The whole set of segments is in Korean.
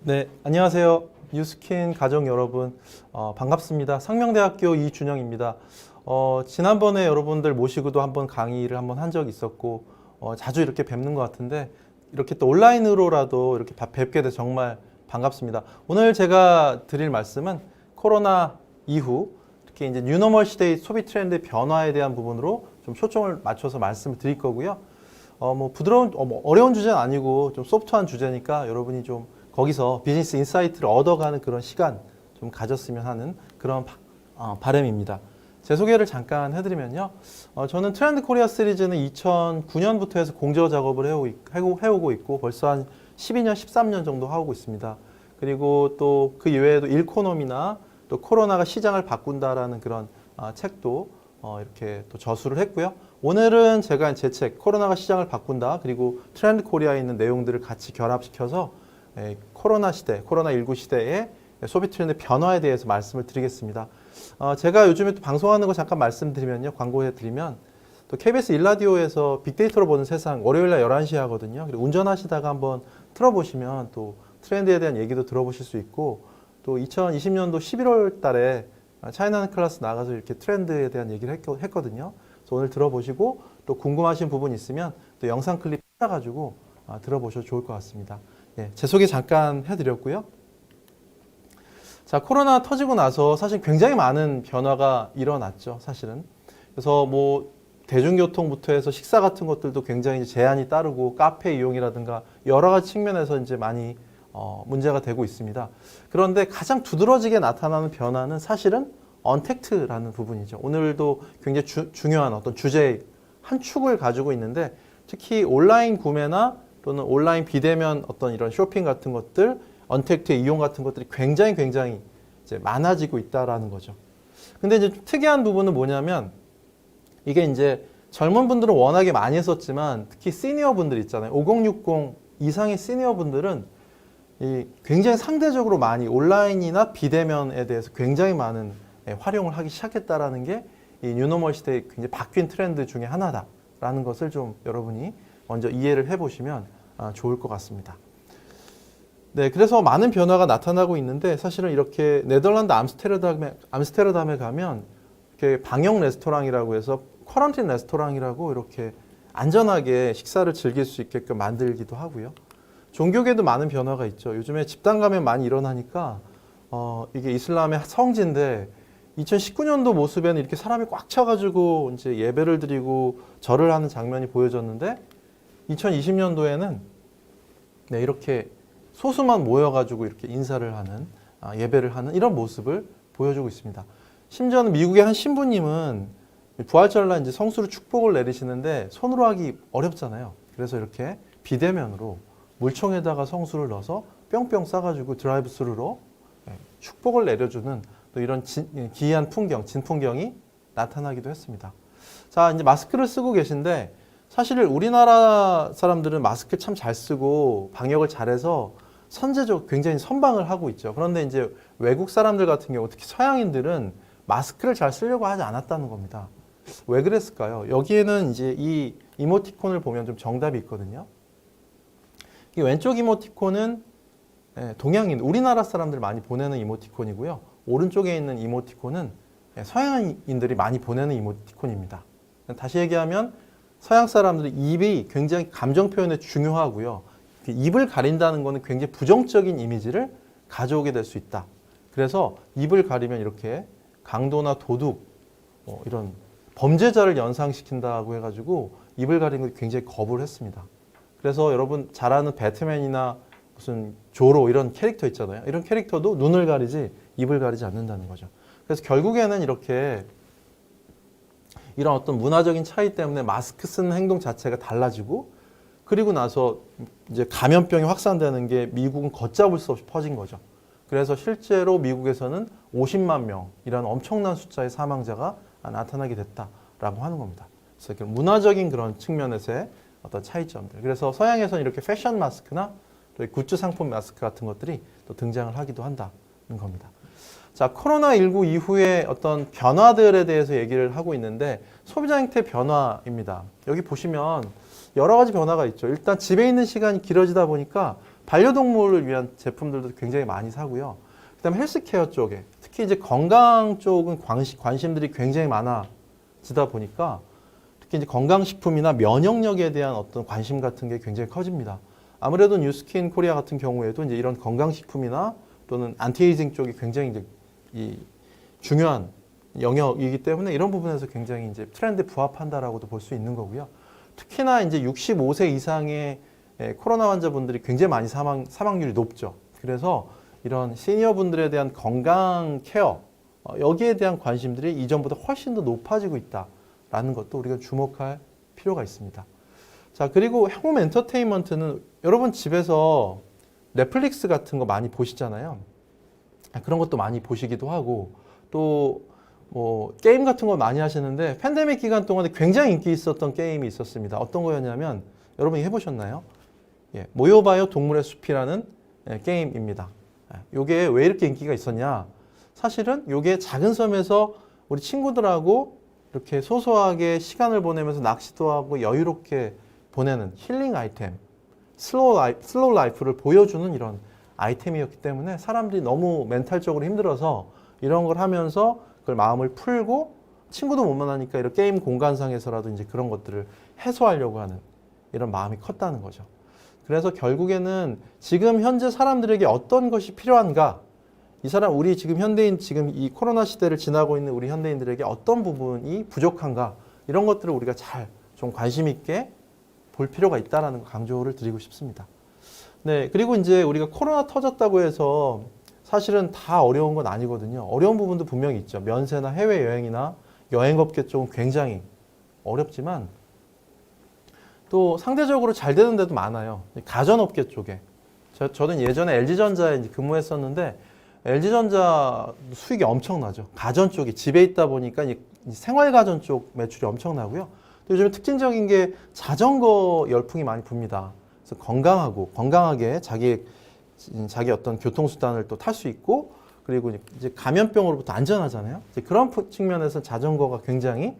네, 안녕하세요. 뉴스킨 가족 여러분, 반갑습니다. 상명대학교 이준영입니다. 지난번에 여러분들 모시고도 한번 강의를 한번 한 적이 있었고, 자주 이렇게 뵙는 것 같은데, 이렇게 또 온라인으로라도 이렇게 뵙게 돼서 정말 반갑습니다. 오늘 제가 드릴 말씀은 코로나 이후, 특히 이제 뉴노멀 시대의 소비 트렌드의 변화에 대한 부분으로 좀 초점을 맞춰서 말씀을 드릴 거고요. 부드러운, 어려운 주제는 아니고 좀 소프트한 주제니까 여러분이 좀 거기서 비즈니스 인사이트를 얻어가는 그런 시간 좀 가졌으면 하는 그런 바람입니다. 제 소개를 잠깐 해드리면요. 저는 트렌드 코리아 시리즈는 2009년부터 해서 공저 작업을 해오고 있고 벌써 한 12년, 13년 정도 하고 있습니다. 그리고 또 그 이외에도 일코노미나 또 코로나가 시장을 바꾼다라는 그런 책도 이렇게 또 저술을 했고요. 오늘은 제가 제 책 코로나가 시장을 바꾼다 그리고 트렌드 코리아에 있는 내용들을 같이 결합시켜서 코로나19 시대의 소비 트렌드 변화에 대해서 말씀을 드리겠습니다. 제가 요즘에 또 방송하는 거 잠깐 말씀드리면요. 광고해드리면 또 KBS 일라디오에서 빅데이터로 보는 세상 월요일날 11시에 하거든요. 그리고 운전하시다가 한번 틀어보시면 또 트렌드에 대한 얘기도 들어보실 수 있고 또 2020년도 11월 달에 차이나는 클래스 나가서 이렇게 트렌드에 대한 얘기를 했거든요. 그래서 오늘 들어보시고 또 궁금하신 부분 있으면 또 영상 클립 찾아가지고 들어보셔도 좋을 것 같습니다. 예, 제 소개 잠깐 해드렸고요. 자, 코로나 터지고 나서 사실 굉장히 많은 변화가 일어났죠, 사실은. 그래서 대중교통부터 해서 식사 같은 것들도 굉장히 제한이 따르고 카페 이용이라든가 여러 가지 측면에서 이제 많이 문제가 되고 있습니다. 그런데 가장 두드러지게 나타나는 변화는 사실은 언택트라는 부분이죠. 오늘도 굉장히 중요한 어떤 주제의 한 축을 가지고 있는데 특히 온라인 구매나 또는 온라인 비대면 어떤 이런 쇼핑 같은 것들, 언택트의 이용 같은 것들이 굉장히 이제 많아지고 있다라는 거죠. 근데 이제 특이한 부분은 뭐냐면 이게 이제 젊은 분들은 워낙에 많이 했었지만 특히 시니어 분들 있잖아요. 5060 이상의 시니어 분들은 굉장히 상대적으로 많이 온라인이나 비대면에 대해서 굉장히 많은 활용을 하기 시작했다라는 게 이 뉴노멀 시대의 굉장히 바뀐 트렌드 중에 하나다라는 것을 좀 여러분이 먼저 이해를 해보시면 좋을 것 같습니다. 네, 그래서 많은 변화가 나타나고 있는데 사실은 이렇게 네덜란드 암스테르담에 가면 이렇게 방역 레스토랑이라고 해서 쿼런틴 레스토랑이라고 이렇게 안전하게 식사를 즐길 수 있게끔 만들기도 하고요. 종교계도 많은 변화가 있죠. 요즘에 집단 감염 많이 일어나니까 이게 이슬람의 성지인데 2019년도 모습에는 이렇게 사람이 꽉 차가지고 이제 예배를 드리고 절을 하는 장면이 보여졌는데 2020년도에는 네, 이렇게 소수만 모여가지고 이렇게 인사를 하는 예배를 하는 이런 모습을 보여주고 있습니다. 심지어는 미국의 한 신부님은 부활절날 이제 성수로 축복을 내리시는데 손으로 하기 어렵잖아요. 그래서 이렇게 비대면으로 물총에다가 성수를 넣어서 뿅뿅 싸가지고 드라이브 스루로 축복을 내려주는 또 이런 기이한 풍경, 진풍경이 나타나기도 했습니다. 자, 이제 마스크를 쓰고 계신데 사실 우리나라 사람들은 마스크 참 잘 쓰고 방역을 잘해서 선제적 굉장히 선방을 하고 있죠. 그런데 이제 외국 사람들 같은 경우 특히 서양인들은 마스크를 잘 쓰려고 하지 않았다는 겁니다. 왜 그랬을까요? 여기에는 이제 이 이모티콘을 보면 좀 정답이 있거든요. 이 왼쪽 이모티콘은 동양인, 우리나라 사람들 많이 보내는 이모티콘이고요. 오른쪽에 있는 이모티콘은 서양인들이 많이 보내는 이모티콘입니다. 다시 얘기하면 서양 사람들이 입이 굉장히 감정 표현에 중요하고요. 입을 가린다는 것은 굉장히 부정적인 이미지를 가져오게 될 수 있다. 그래서 입을 가리면 이렇게 강도나 도둑, 이런 범죄자를 연상시킨다고 해가지고 입을 가리는 걸 굉장히 거부를 했습니다. 그래서 여러분 잘 아는 배트맨이나 무슨 조로 이런 캐릭터 있잖아요. 이런 캐릭터도 눈을 가리지 입을 가리지 않는다는 거죠. 그래서 결국에는 이렇게 이런 어떤 문화적인 차이 때문에 마스크 쓰는 행동 자체가 달라지고 그리고 나서 이제 감염병이 확산되는 게 미국은 걷잡을 수 없이 퍼진 거죠. 그래서 실제로 미국에서는 50만 명이라는 엄청난 숫자의 사망자가 나타나게 됐다라고 하는 겁니다. 그래서 문화적인 그런 측면에서의 어떤 차이점들. 그래서 서양에서는 이렇게 패션 마스크나 또 굿즈 상품 마스크 같은 것들이 또 등장을 하기도 한다는 겁니다. 자, 코로나19 이후에 어떤 변화들에 대해서 얘기를 하고 있는데 소비자 행태 변화입니다. 여기 보시면 여러 가지 변화가 있죠. 일단 집에 있는 시간이 길어지다 보니까 반려동물을 위한 제품들도 굉장히 많이 사고요. 그다음에 헬스케어 쪽에 특히 이제 건강 쪽은 관심들이 굉장히 많아지다 보니까 특히 이제 건강식품이나 면역력에 대한 어떤 관심 같은 게 굉장히 커집니다. 아무래도 뉴스킨 코리아 같은 경우에도 이제 이런 건강식품이나 또는 안티에이징 쪽이 굉장히 이제 이 중요한 영역이기 때문에 이런 부분에서 굉장히 이제 트렌드에 부합한다라고도 볼 수 있는 거고요. 특히나 이제 65세 이상의 코로나 환자분들이 굉장히 많이 사망률이 높죠. 그래서 이런 시니어 분들에 대한 건강 케어, 여기에 대한 관심들이 이전보다 훨씬 더 높아지고 있다라는 것도 우리가 주목할 필요가 있습니다. 자, 그리고 홈 엔터테인먼트는 여러분 집에서 넷플릭스 같은 거 많이 보시잖아요. 그런 것도 많이 보시기도 하고 또 뭐 게임 같은 거 많이 하시는데 팬데믹 기간 동안에 굉장히 인기 있었던 게임이 있었습니다. 어떤 거였냐면 여러분이 해보셨나요? 예, 모여봐요 동물의 숲이라는 게임입니다. 요게 왜 이렇게 인기가 있었냐? 사실은 요게 작은 섬에서 우리 친구들하고 이렇게 소소하게 시간을 보내면서 낚시도 하고 여유롭게 보내는 힐링 아이템, 슬로우 라이프를 보여주는 이런 아이템이었기 때문에 사람들이 너무 멘탈적으로 힘들어서 이런 걸 하면서 그걸 마음을 풀고 친구도 못 만나니까 이런 게임 공간상에서라도 이제 그런 것들을 해소하려고 하는 이런 마음이 컸다는 거죠. 그래서 결국에는 지금 현재 사람들에게 어떤 것이 필요한가? 우리 지금 현대인, 지금 이 코로나 시대를 지나고 있는 우리 현대인들에게 어떤 부분이 부족한가? 이런 것들을 우리가 잘 좀 관심 있게 볼 필요가 있다는 강조를 드리고 싶습니다. 네, 그리고 이제 우리가 코로나 터졌다고 해서 사실은 다 어려운 건 아니거든요. 어려운 부분도 분명히 있죠. 면세나 해외여행이나 여행업계 쪽은 굉장히 어렵지만 또 상대적으로 잘 되는 데도 많아요. 가전업계 쪽에. 저는 예전에 LG전자에 근무했었는데 LG전자 수익이 엄청나죠. 가전 쪽이 집에 있다 보니까 생활가전 쪽 매출이 엄청나고요. 또 요즘에 특징적인 게 자전거 열풍이 많이 붑니다. 그래서 건강하게 자기 어떤 교통수단을 또 탈 수 있고 그리고 이제 감염병으로부터 안전하잖아요. 이제 그런 측면에서 자전거가 굉장히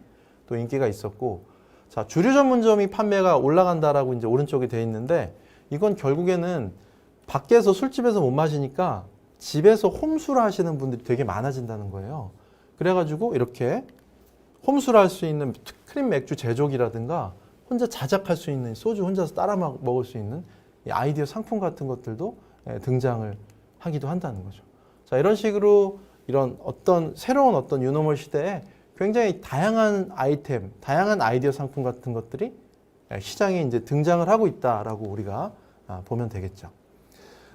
또 인기가 있었고 자, 주류 전문점이 판매가 올라간다라고 이제 오른쪽에 돼 있는데 이건 결국에는 밖에서 술집에서 못 마시니까 집에서 홈술 하시는 분들이 되게 많아진다는 거예요. 그래가지고 이렇게 홈술 할 수 있는 크림 맥주 제조기라든가 혼자 자작할 수 있는 소주 혼자서 따라 먹을 수 있는 아이디어 상품 같은 것들도 등장을 하기도 한다는 거죠. 자, 이런 식으로 이런 새로운 유노멀 시대에 굉장히 다양한 아이템, 다양한 아이디어 상품 같은 것들이 시장에 이제 등장을 하고 있다라고 우리가 보면 되겠죠.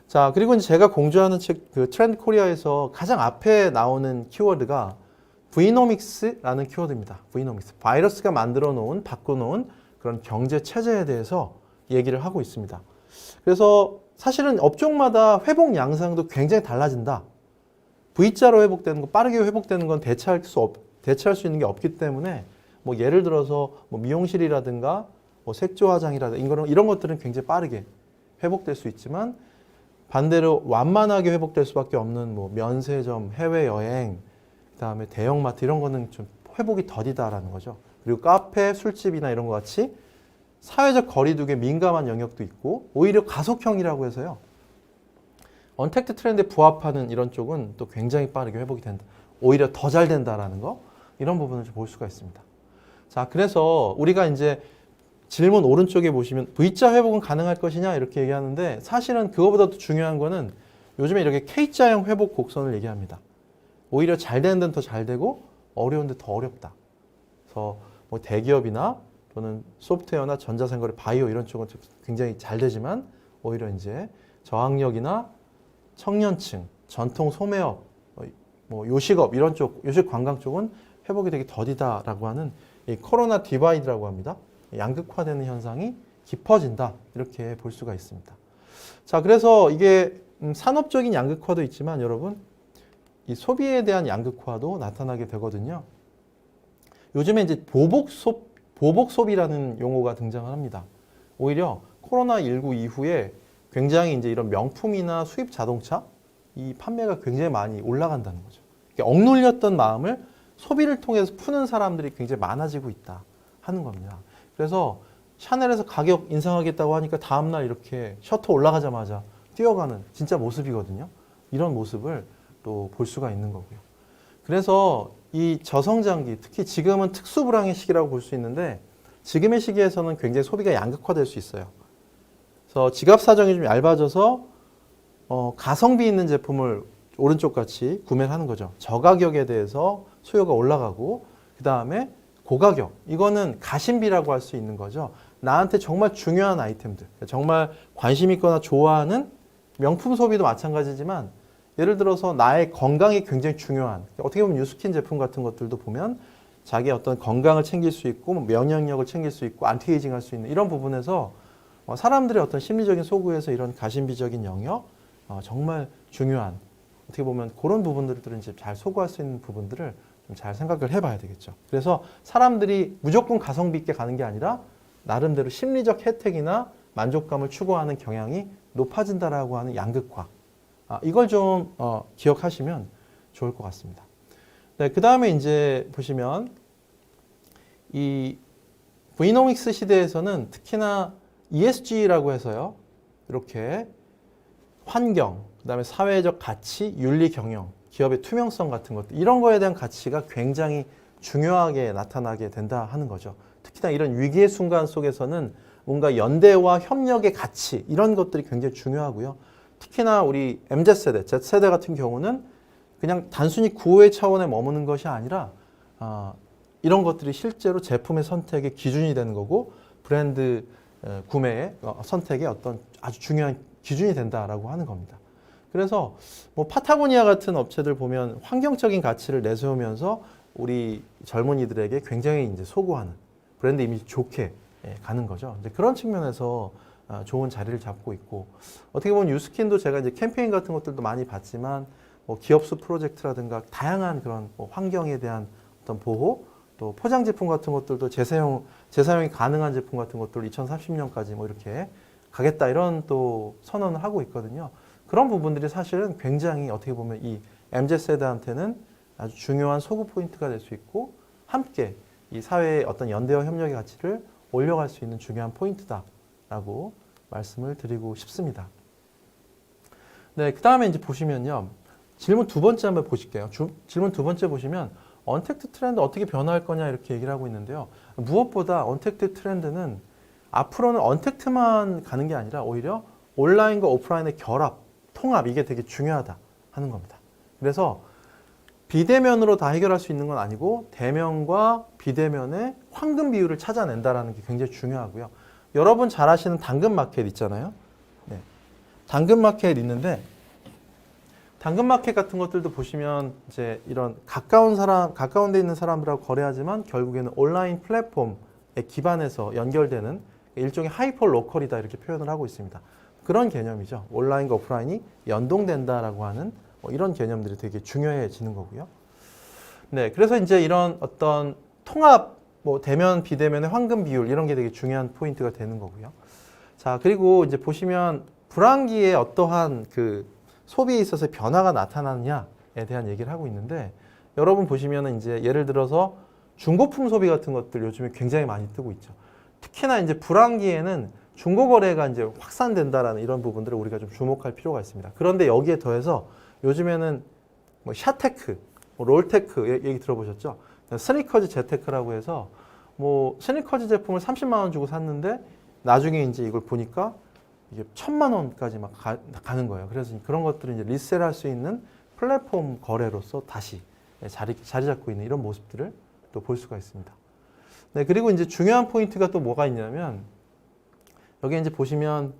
자, 그리고 이제 제가 공유하는 책, 그 트렌드 코리아에서 가장 앞에 나오는 키워드가 Vnomics라는 키워드입니다. Vnomics. 바이러스가 바꿔놓은 그런 경제 체제에 대해서 얘기를 하고 있습니다. 그래서 사실은 업종마다 회복 양상도 굉장히 달라진다. V자로 회복되는 거, 빠르게 회복되는 건 대체할 수 있는 게 없기 때문에 뭐 예를 들어서 뭐 미용실이라든가 뭐 색조 화장이라든가 이런 것들은 굉장히 빠르게 회복될 수 있지만 반대로 완만하게 회복될 수밖에 없는 뭐 면세점, 해외여행, 그다음에 대형마트 이런 거는 좀 회복이 더디다라는 거죠. 그리고 카페, 술집이나 이런 것 같이 사회적 거리두기에 민감한 영역도 있고 오히려 가속형이라고 해서요. 언택트 트렌드에 부합하는 이런 쪽은 또 굉장히 빠르게 회복이 된다. 오히려 더 잘 된다라는 거 이런 부분을 좀 볼 수가 있습니다. 자, 그래서 우리가 이제 질문 오른쪽에 보시면 V자 회복은 가능할 것이냐 이렇게 얘기하는데 사실은 그거보다 더 중요한 거는 요즘에 이렇게 K자형 회복 곡선을 얘기합니다. 오히려 잘 되는 데는 더 잘 되고 어려운 데 더 어렵다. 그래서 뭐 대기업이나 또는 소프트웨어나 전자생거래, 바이오 이런 쪽은 굉장히 잘 되지만 오히려 이제 저학력이나 청년층, 전통 소매업, 뭐 요식업 이런 쪽, 요식 관광 쪽은 회복이 되게 더디다라고 하는 이 코로나 디바이드라고 합니다. 양극화되는 현상이 깊어진다 이렇게 볼 수가 있습니다. 자, 그래서 이게 산업적인 양극화도 있지만 여러분 이 소비에 대한 양극화도 나타나게 되거든요. 요즘에 이제 보복 소비라는 용어가 등장을 합니다. 오히려 코로나19 이후에 굉장히 이제 이런 명품이나 수입 자동차 이 판매가 굉장히 많이 올라간다는 거죠. 억눌렸던 마음을 소비를 통해서 푸는 사람들이 굉장히 많아지고 있다 하는 겁니다. 그래서 샤넬에서 가격 인상하겠다고 하니까 다음날 이렇게 셔터 올라가자마자 뛰어가는 진짜 모습이거든요. 이런 모습을 또 볼 수가 있는 거고요. 그래서 이 저성장기, 특히 지금은 특수불황의 시기라고 볼 수 있는데 지금의 시기에서는 굉장히 소비가 양극화될 수 있어요. 그래서 지갑 사정이 좀 얇아져서 가성비 있는 제품을 오른쪽 같이 구매를 하는 거죠. 저가격에 대해서 수요가 올라가고 그 다음에 고가격, 이거는 가심비라고 할 수 있는 거죠. 나한테 정말 중요한 아이템들, 정말 관심 있거나 좋아하는 명품 소비도 마찬가지지만 예를 들어서 나의 건강이 굉장히 중요한, 어떻게 보면 뉴스킨 제품 같은 것들도 보면 자기의 어떤 건강을 챙길 수 있고 면역력을 챙길 수 있고 안티에이징 할 수 있는 이런 부분에서 사람들의 어떤 심리적인 소구에서 이런 가심비적인 영역, 정말 중요한, 어떻게 보면 그런 부분들을 이제 잘 소구할 수 있는 부분들을 좀 잘 생각을 해봐야 되겠죠. 그래서 사람들이 무조건 가성비 있게 가는 게 아니라 나름대로 심리적 혜택이나 만족감을 추구하는 경향이 높아진다라고 하는 양극화. 이걸 좀 기억하시면 좋을 것 같습니다. 네, 그 다음에 이제 보시면 이 브이노믹스 시대에서는 특히나 ESG라고 해서요, 이렇게 환경, 그 다음에 사회적 가치, 윤리 경영, 기업의 투명성 같은 것들, 이런 거에 대한 가치가 굉장히 중요하게 나타나게 된다 하는 거죠. 특히나 이런 위기의 순간 속에서는 뭔가 연대와 협력의 가치, 이런 것들이 굉장히 중요하고요. 특히나 우리 MZ세대, Z세대 같은 경우는 그냥 단순히 구호의 차원에 머무는 것이 아니라 이런 것들이 실제로 제품의 선택의 기준이 되는 거고 브랜드 구매의 선택의 어떤 아주 중요한 기준이 된다라고 하는 겁니다. 그래서 뭐 파타고니아 같은 업체들 보면 환경적인 가치를 내세우면서 우리 젊은이들에게 굉장히 이제 소구하는 브랜드 이미지 좋게 가는 거죠. 이제 그런 측면에서 좋은 자리를 잡고 있고, 어떻게 보면 유스킨도 제가 이제 캠페인 같은 것들도 많이 봤지만 뭐 기업수 프로젝트라든가 다양한 그런 뭐 환경에 대한 어떤 보호, 또 포장 제품 같은 것들도 재사용이 가능한 제품 같은 것들을 2030년까지 뭐 이렇게 가겠다, 이런 또 선언을 하고 있거든요. 그런 부분들이 사실은 굉장히 어떻게 보면 이 MZ세대한테는 아주 중요한 소구 포인트가 될 수 있고 함께 이 사회의 어떤 연대와 협력의 가치를 올려갈 수 있는 중요한 포인트다라고 말씀을 드리고 싶습니다. 네, 그 다음에 이제 보시면요. 질문 두 번째 한번 보실게요. 질문 두 번째 보시면 언택트 트렌드 어떻게 변화할 거냐 이렇게 얘기를 하고 있는데요. 무엇보다 언택트 트렌드는 앞으로는 언택트만 가는 게 아니라 오히려 온라인과 오프라인의 결합, 통합, 이게 되게 중요하다 하는 겁니다. 그래서 비대면으로 다 해결할 수 있는 건 아니고 대면과 비대면의 황금 비율을 찾아낸다는 게 굉장히 중요하고요. 여러분 잘 아시는 당근마켓 있잖아요. 네. 당근마켓 있는데 당근마켓 같은 것들도 보시면 이제 이런 가까운 데 있는 사람들하고 거래하지만 결국에는 온라인 플랫폼에 기반해서 연결되는 일종의 하이퍼 로컬이다 이렇게 표현을 하고 있습니다. 그런 개념이죠. 온라인과 오프라인이 연동된다라고 하는 이런 개념들이 되게 중요해지는 거고요. 네, 그래서 이제 이런 어떤 통합, 뭐 대면, 비대면의 황금 비율 이런 게 되게 중요한 포인트가 되는 거고요. 자, 그리고 이제 보시면 불황기에 어떠한 그 소비에 있어서 변화가 나타나느냐에 대한 얘기를 하고 있는데, 여러분 보시면은 이제 예를 들어서 중고품 소비 같은 것들 요즘에 굉장히 많이 뜨고 있죠. 특히나 이제 불황기에는 중고 거래가 이제 확산된다라는 이런 부분들을 우리가 좀 주목할 필요가 있습니다. 그런데 여기에 더해서 요즘에는 뭐 샤테크, 뭐 롤테크 얘기 들어보셨죠? 스니커즈 재테크라고 해서 뭐 스니커즈 제품을 30만 원 주고 샀는데 나중에 이제 이걸 보니까 이게 1,000만 원까지 막 가는 거예요. 그래서 그런 것들을 이제 리셀할 수 있는 플랫폼 거래로서 다시 자리 잡고 있는 이런 모습들을 또 볼 수가 있습니다. 네, 그리고 이제 중요한 포인트가 또 뭐가 있냐면 여기 이제 보시면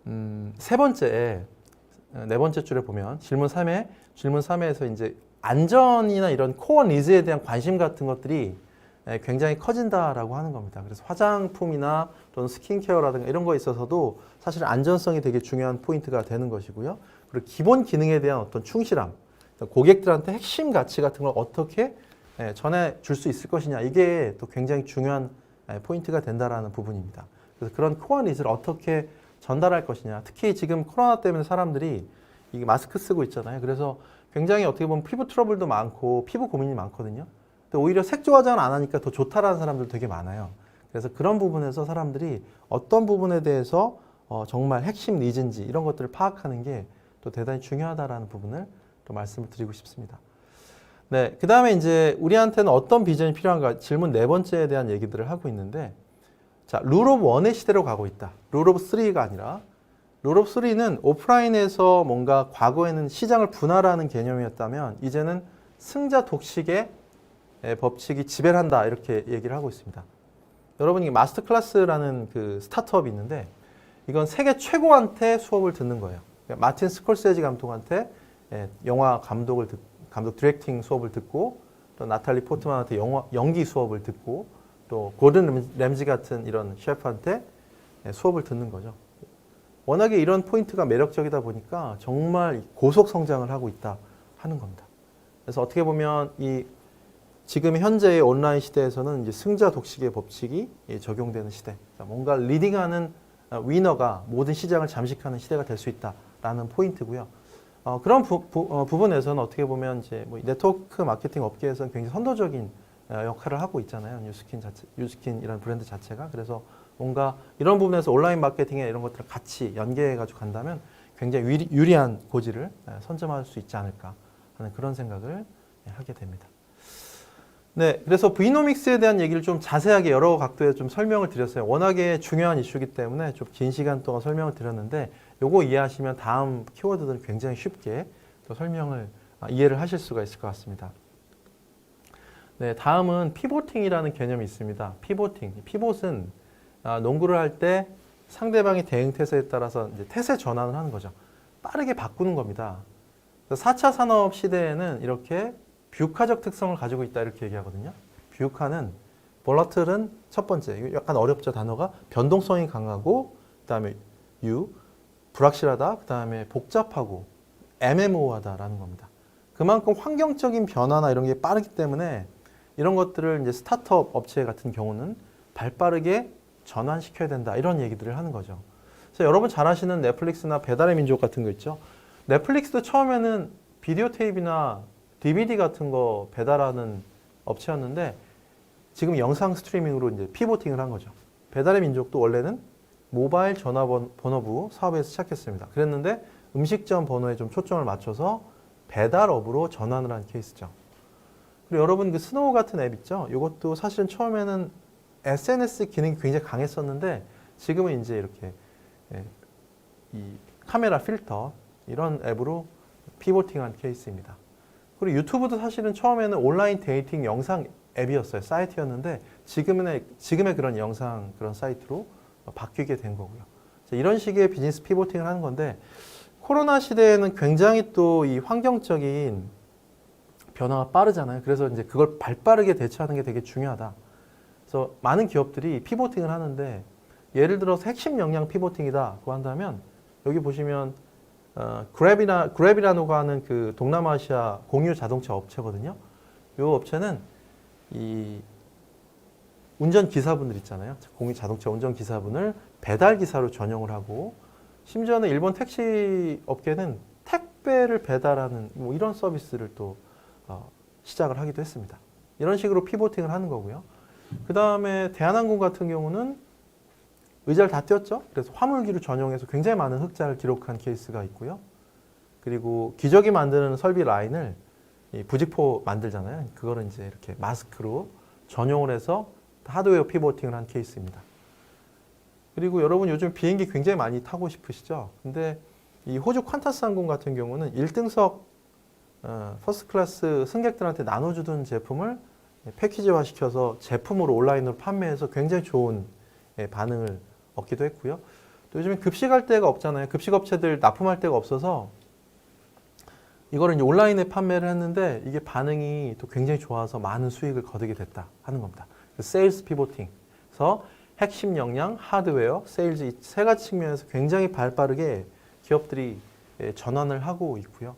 네 번째 줄에 보면 질문 3에서 이제 안전이나 이런 코어 니즈에 대한 관심 같은 것들이 굉장히 커진다라고 하는 겁니다. 그래서 화장품이나 또는 스킨케어라든가 이런 거에 있어서도 사실 안전성이 되게 중요한 포인트가 되는 것이고요. 그리고 기본 기능에 대한 어떤 충실함, 고객들한테 핵심 가치 같은 걸 어떻게 전해줄 수 있을 것이냐, 이게 또 굉장히 중요한 포인트가 된다라는 부분입니다. 그래서 그런 코어 니즈를 어떻게 전달할 것이냐. 특히 지금 코로나 때문에 사람들이 이게 마스크 쓰고 있잖아요. 그래서 굉장히 어떻게 보면 피부 트러블도 많고 피부 고민이 많거든요. 근데 오히려 색조 화장을 안 하니까 더 좋다라는 사람들 되게 많아요. 그래서 그런 부분에서 사람들이 어떤 부분에 대해서 정말 핵심 니즈인지 이런 것들을 파악하는 게 또 대단히 중요하다라는 부분을 또 말씀을 드리고 싶습니다. 네, 그 다음에 이제 우리한테는 어떤 비전이 필요한가 질문 네 번째에 대한 얘기들을 하고 있는데, 자, 룰 오브 원의 시대로 가고 있다. 룰 오브 3가 아니라 룰 오브 3는 오프라인에서 뭔가 과거에는 시장을 분할하는 개념이었다면 이제는 승자 독식의 법칙이 지배를 한다, 이렇게 얘기를 하고 있습니다. 여러분, 이 마스터 클래스라는 그 스타트업이 있는데 이건 세계 최고한테 수업을 듣는 거예요. 그러니까 마틴 스콜세지 감독한테 영화 감독 디렉팅 수업을 듣고, 또 나탈리 포트만한테 연기 수업을 듣고, 또 고든 램지 같은 이런 셰프한테 수업을 듣는 거죠. 워낙에 이런 포인트가 매력적이다 보니까 정말 고속 성장을 하고 있다 하는 겁니다. 그래서 어떻게 보면 이 지금 현재의 온라인 시대에서는 이제 승자 독식의 법칙이 적용되는 시대, 뭔가 리딩하는 위너가 모든 시장을 잠식하는 시대가 될 수 있다라는 포인트고요. 그런 부분에서는 어떻게 보면 이제 뭐 네트워크 마케팅 업계에서는 굉장히 선도적인 역할을 하고 있잖아요. 뉴스킨이라는 브랜드 자체가. 그래서 뭔가 이런 부분에서 온라인 마케팅에 이런 것들을 같이 연계해가지고 간다면 굉장히 유리한 고지를 선점할 수 있지 않을까 하는 그런 생각을 하게 됩니다. 네, 그래서 브이노믹스에 대한 얘기를 좀 자세하게 여러 각도에서 좀 설명을 드렸어요. 워낙에 중요한 이슈이기 때문에 좀 긴 시간 동안 설명을 드렸는데, 요거 이해하시면 다음 키워드들은 굉장히 쉽게 또 설명을 이해를 하실 수가 있을 것 같습니다. 네, 다음은 피보팅이라는 개념이 있습니다. 피봇은 농구를 할 때 상대방의 대응 태세에 따라서 이제 태세 전환을 하는 거죠. 빠르게 바꾸는 겁니다. 4차 산업 시대에는 이렇게 뷰카적 특성을 가지고 있다, 이렇게 얘기하거든요. 뷰카는, 볼라틀은 첫 번째, 약간 어렵죠, 단어가. 변동성이 강하고, 그 다음에 불확실하다, 그 다음에 복잡하고 애매모호하다라는 겁니다. 그만큼 환경적인 변화나 이런 게 빠르기 때문에 이런 것들을 이제 스타트업 업체 같은 경우는 발빠르게 전환시켜야 된다, 이런 얘기들을 하는 거죠. 그래서 여러분 잘 아시는 넷플릭스나 배달의 민족 같은 거 있죠. 넷플릭스도 처음에는 비디오 테이프나 DVD 같은 거 배달하는 업체였는데 지금 영상 스트리밍으로 이제 피보팅을 한 거죠. 배달의 민족도 원래는 모바일 전화번호부 사업에서 시작했습니다. 그랬는데 음식점 번호에 좀 초점을 맞춰서 배달업으로 전환을 한 케이스죠. 그리고 여러분 그 스노우 같은 앱 있죠? 이것도 사실은 처음에는 SNS 기능이 굉장히 강했었는데 지금은 이제 이렇게 이 카메라 필터 이런 앱으로 피보팅한 케이스입니다. 그리고 유튜브도 사실은 처음에는 온라인 데이팅 영상 앱이었어요. 사이트였는데 지금의 그런 영상 그런 사이트로 바뀌게 된 거고요. 이런 식의 비즈니스 피보팅을 하는 건데, 코로나 시대에는 굉장히 또 이 환경적인 변화가 빠르잖아요. 그래서 이제 그걸 발빠르게 대처하는 게 되게 중요하다. 그래서 많은 기업들이 피보팅을 하는데, 예를 들어서 핵심 역량 피보팅이다고 한다면 여기 보시면 그랩이라고 하는 그 동남아시아 공유 자동차 업체거든요. 이 업체는 이 운전기사분들 있잖아요. 공유 자동차 운전기사분을 배달기사로 전용을 하고, 심지어는 일본 택시 업계는 택배를 배달하는 뭐 이런 서비스를 또 시작을 하기도 했습니다. 이런 식으로 피보팅을 하는 거고요. 그 다음에 대한항공 같은 경우는 의자를 다 띄었죠. 그래서 화물기로 전용해서 굉장히 많은 흑자를 기록한 케이스가 있고요. 그리고 기저귀 만드는 설비 라인을 부직포 만들잖아요. 그거를 이제 이렇게 마스크로 전용을 해서 하드웨어 피보팅을 한 케이스입니다. 그리고 여러분 요즘 비행기 굉장히 많이 타고 싶으시죠? 근데 이 호주 퀀타스 항공 같은 경우는 1등석 퍼스트 클래스 승객들한테 나눠주던 제품을 패키지화 시켜서 제품으로 온라인으로 판매해서 굉장히 좋은 반응을 얻기도 했고요. 또 요즘에 급식할 데가 없잖아요. 급식업체들 납품할 데가 없어서 이거를 이제 온라인에 판매를 했는데 이게 반응이 또 굉장히 좋아서 많은 수익을 거두게 됐다 하는 겁니다. 세일스 피보팅. 그래서 핵심 역량, 하드웨어, 세일즈 이 세 가지 측면에서 굉장히 발빠르게 기업들이 전환을 하고 있고요.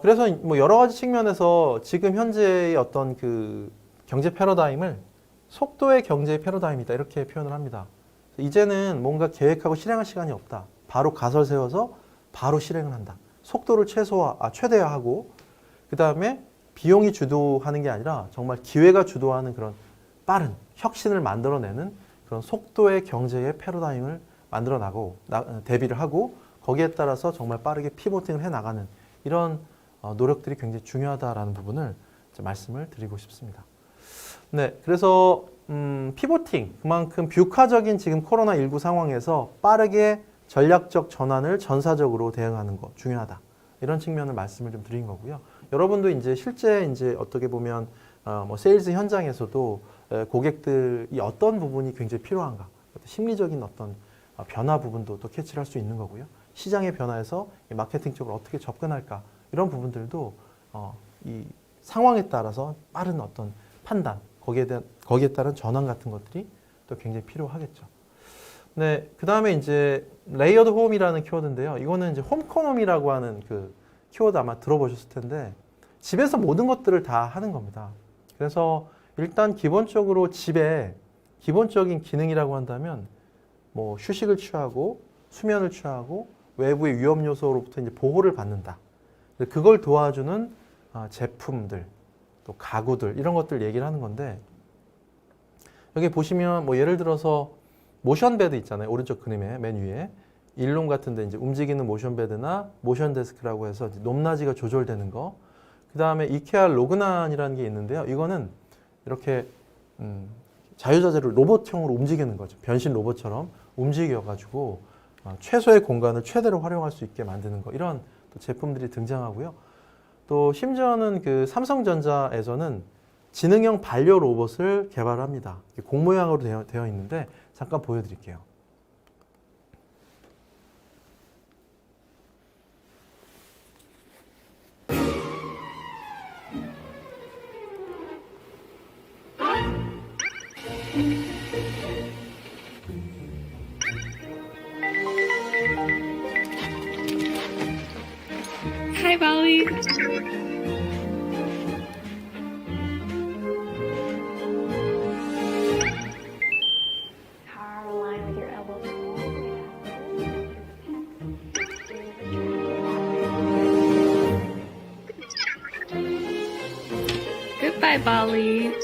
그래서 뭐 여러 가지 측면에서 지금 현재의 어떤 그 경제 패러다임을 속도의 경제의 패러다임이다, 이렇게 표현을 합니다. 이제는 뭔가 계획하고 실행할 시간이 없다. 바로 가설 세워서 바로 실행을 한다. 속도를 최대화하고, 그 다음에 비용이 주도하는 게 아니라 정말 기회가 주도하는 그런 빠른 혁신을 만들어내는 그런 속도의 경제의 패러다임을 만들어 나가고 대비를 하고 거기에 따라서 정말 빠르게 피보팅을 해 나가는 이런 노력들이 굉장히 중요하다라는 부분을 말씀을 드리고 싶습니다. 네, 그래서 피보팅, 그만큼 뷰카적인 지금 코로나19 상황에서 빠르게 전략적 전환을 전사적으로 대응하는 거 중요하다. 이런 측면을 말씀을 좀 드린 거고요. 여러분도 이제 실제 이제 어떻게 보면 뭐 세일즈 현장에서도 고객들이 어떤 부분이 굉장히 필요한가, 심리적인 어떤 변화 부분도 또 캐치를 할 수 있는 거고요. 시장의 변화에서 마케팅적으로 어떻게 접근할까 이런 부분들도 이 상황에 따라서 빠른 어떤 판단, 거기에 따른 전환 같은 것들이 또 굉장히 필요하겠죠. 네, 그 다음에 이제 레이어드 홈이라는 키워드인데요. 이거는 이제 홈코노미라고 하는 그 키워드 아마 들어보셨을 텐데 집에서 모든 것들을 다 하는 겁니다. 그래서 일단 기본적으로 집에 기본적인 기능이라고 한다면 뭐 휴식을 취하고 수면을 취하고 외부의 위험 요소로부터 이제 보호를 받는다. 그걸 도와주는 제품들, 또 가구들 이런 것들 얘기를 하는 건데 여기 보시면 뭐 예를 들어서 모션 베드 있잖아요. 오른쪽 그림에 맨 위에 일룸 같은데 이제 움직이는 모션 베드나 모션 데스크라고 해서 이제 높낮이가 조절되는 거. 그 다음에 이케아 로그난이라는 게 있는데요. 이거는 이렇게 자유자재로 로봇형으로 움직이는 거죠. 변신 로봇처럼 움직여가지고 최소의 공간을 최대로 활용할 수 있게 만드는 거. 이런 또 제품들이 등장하고요. 또 심지어는 그 삼성전자에서는 지능형 반려 로봇을 개발합니다. 공 모양으로 되어 있는데 잠깐 보여드릴게요. Hi, Molly. Power line with your elbows forward. Goodbye, Molly.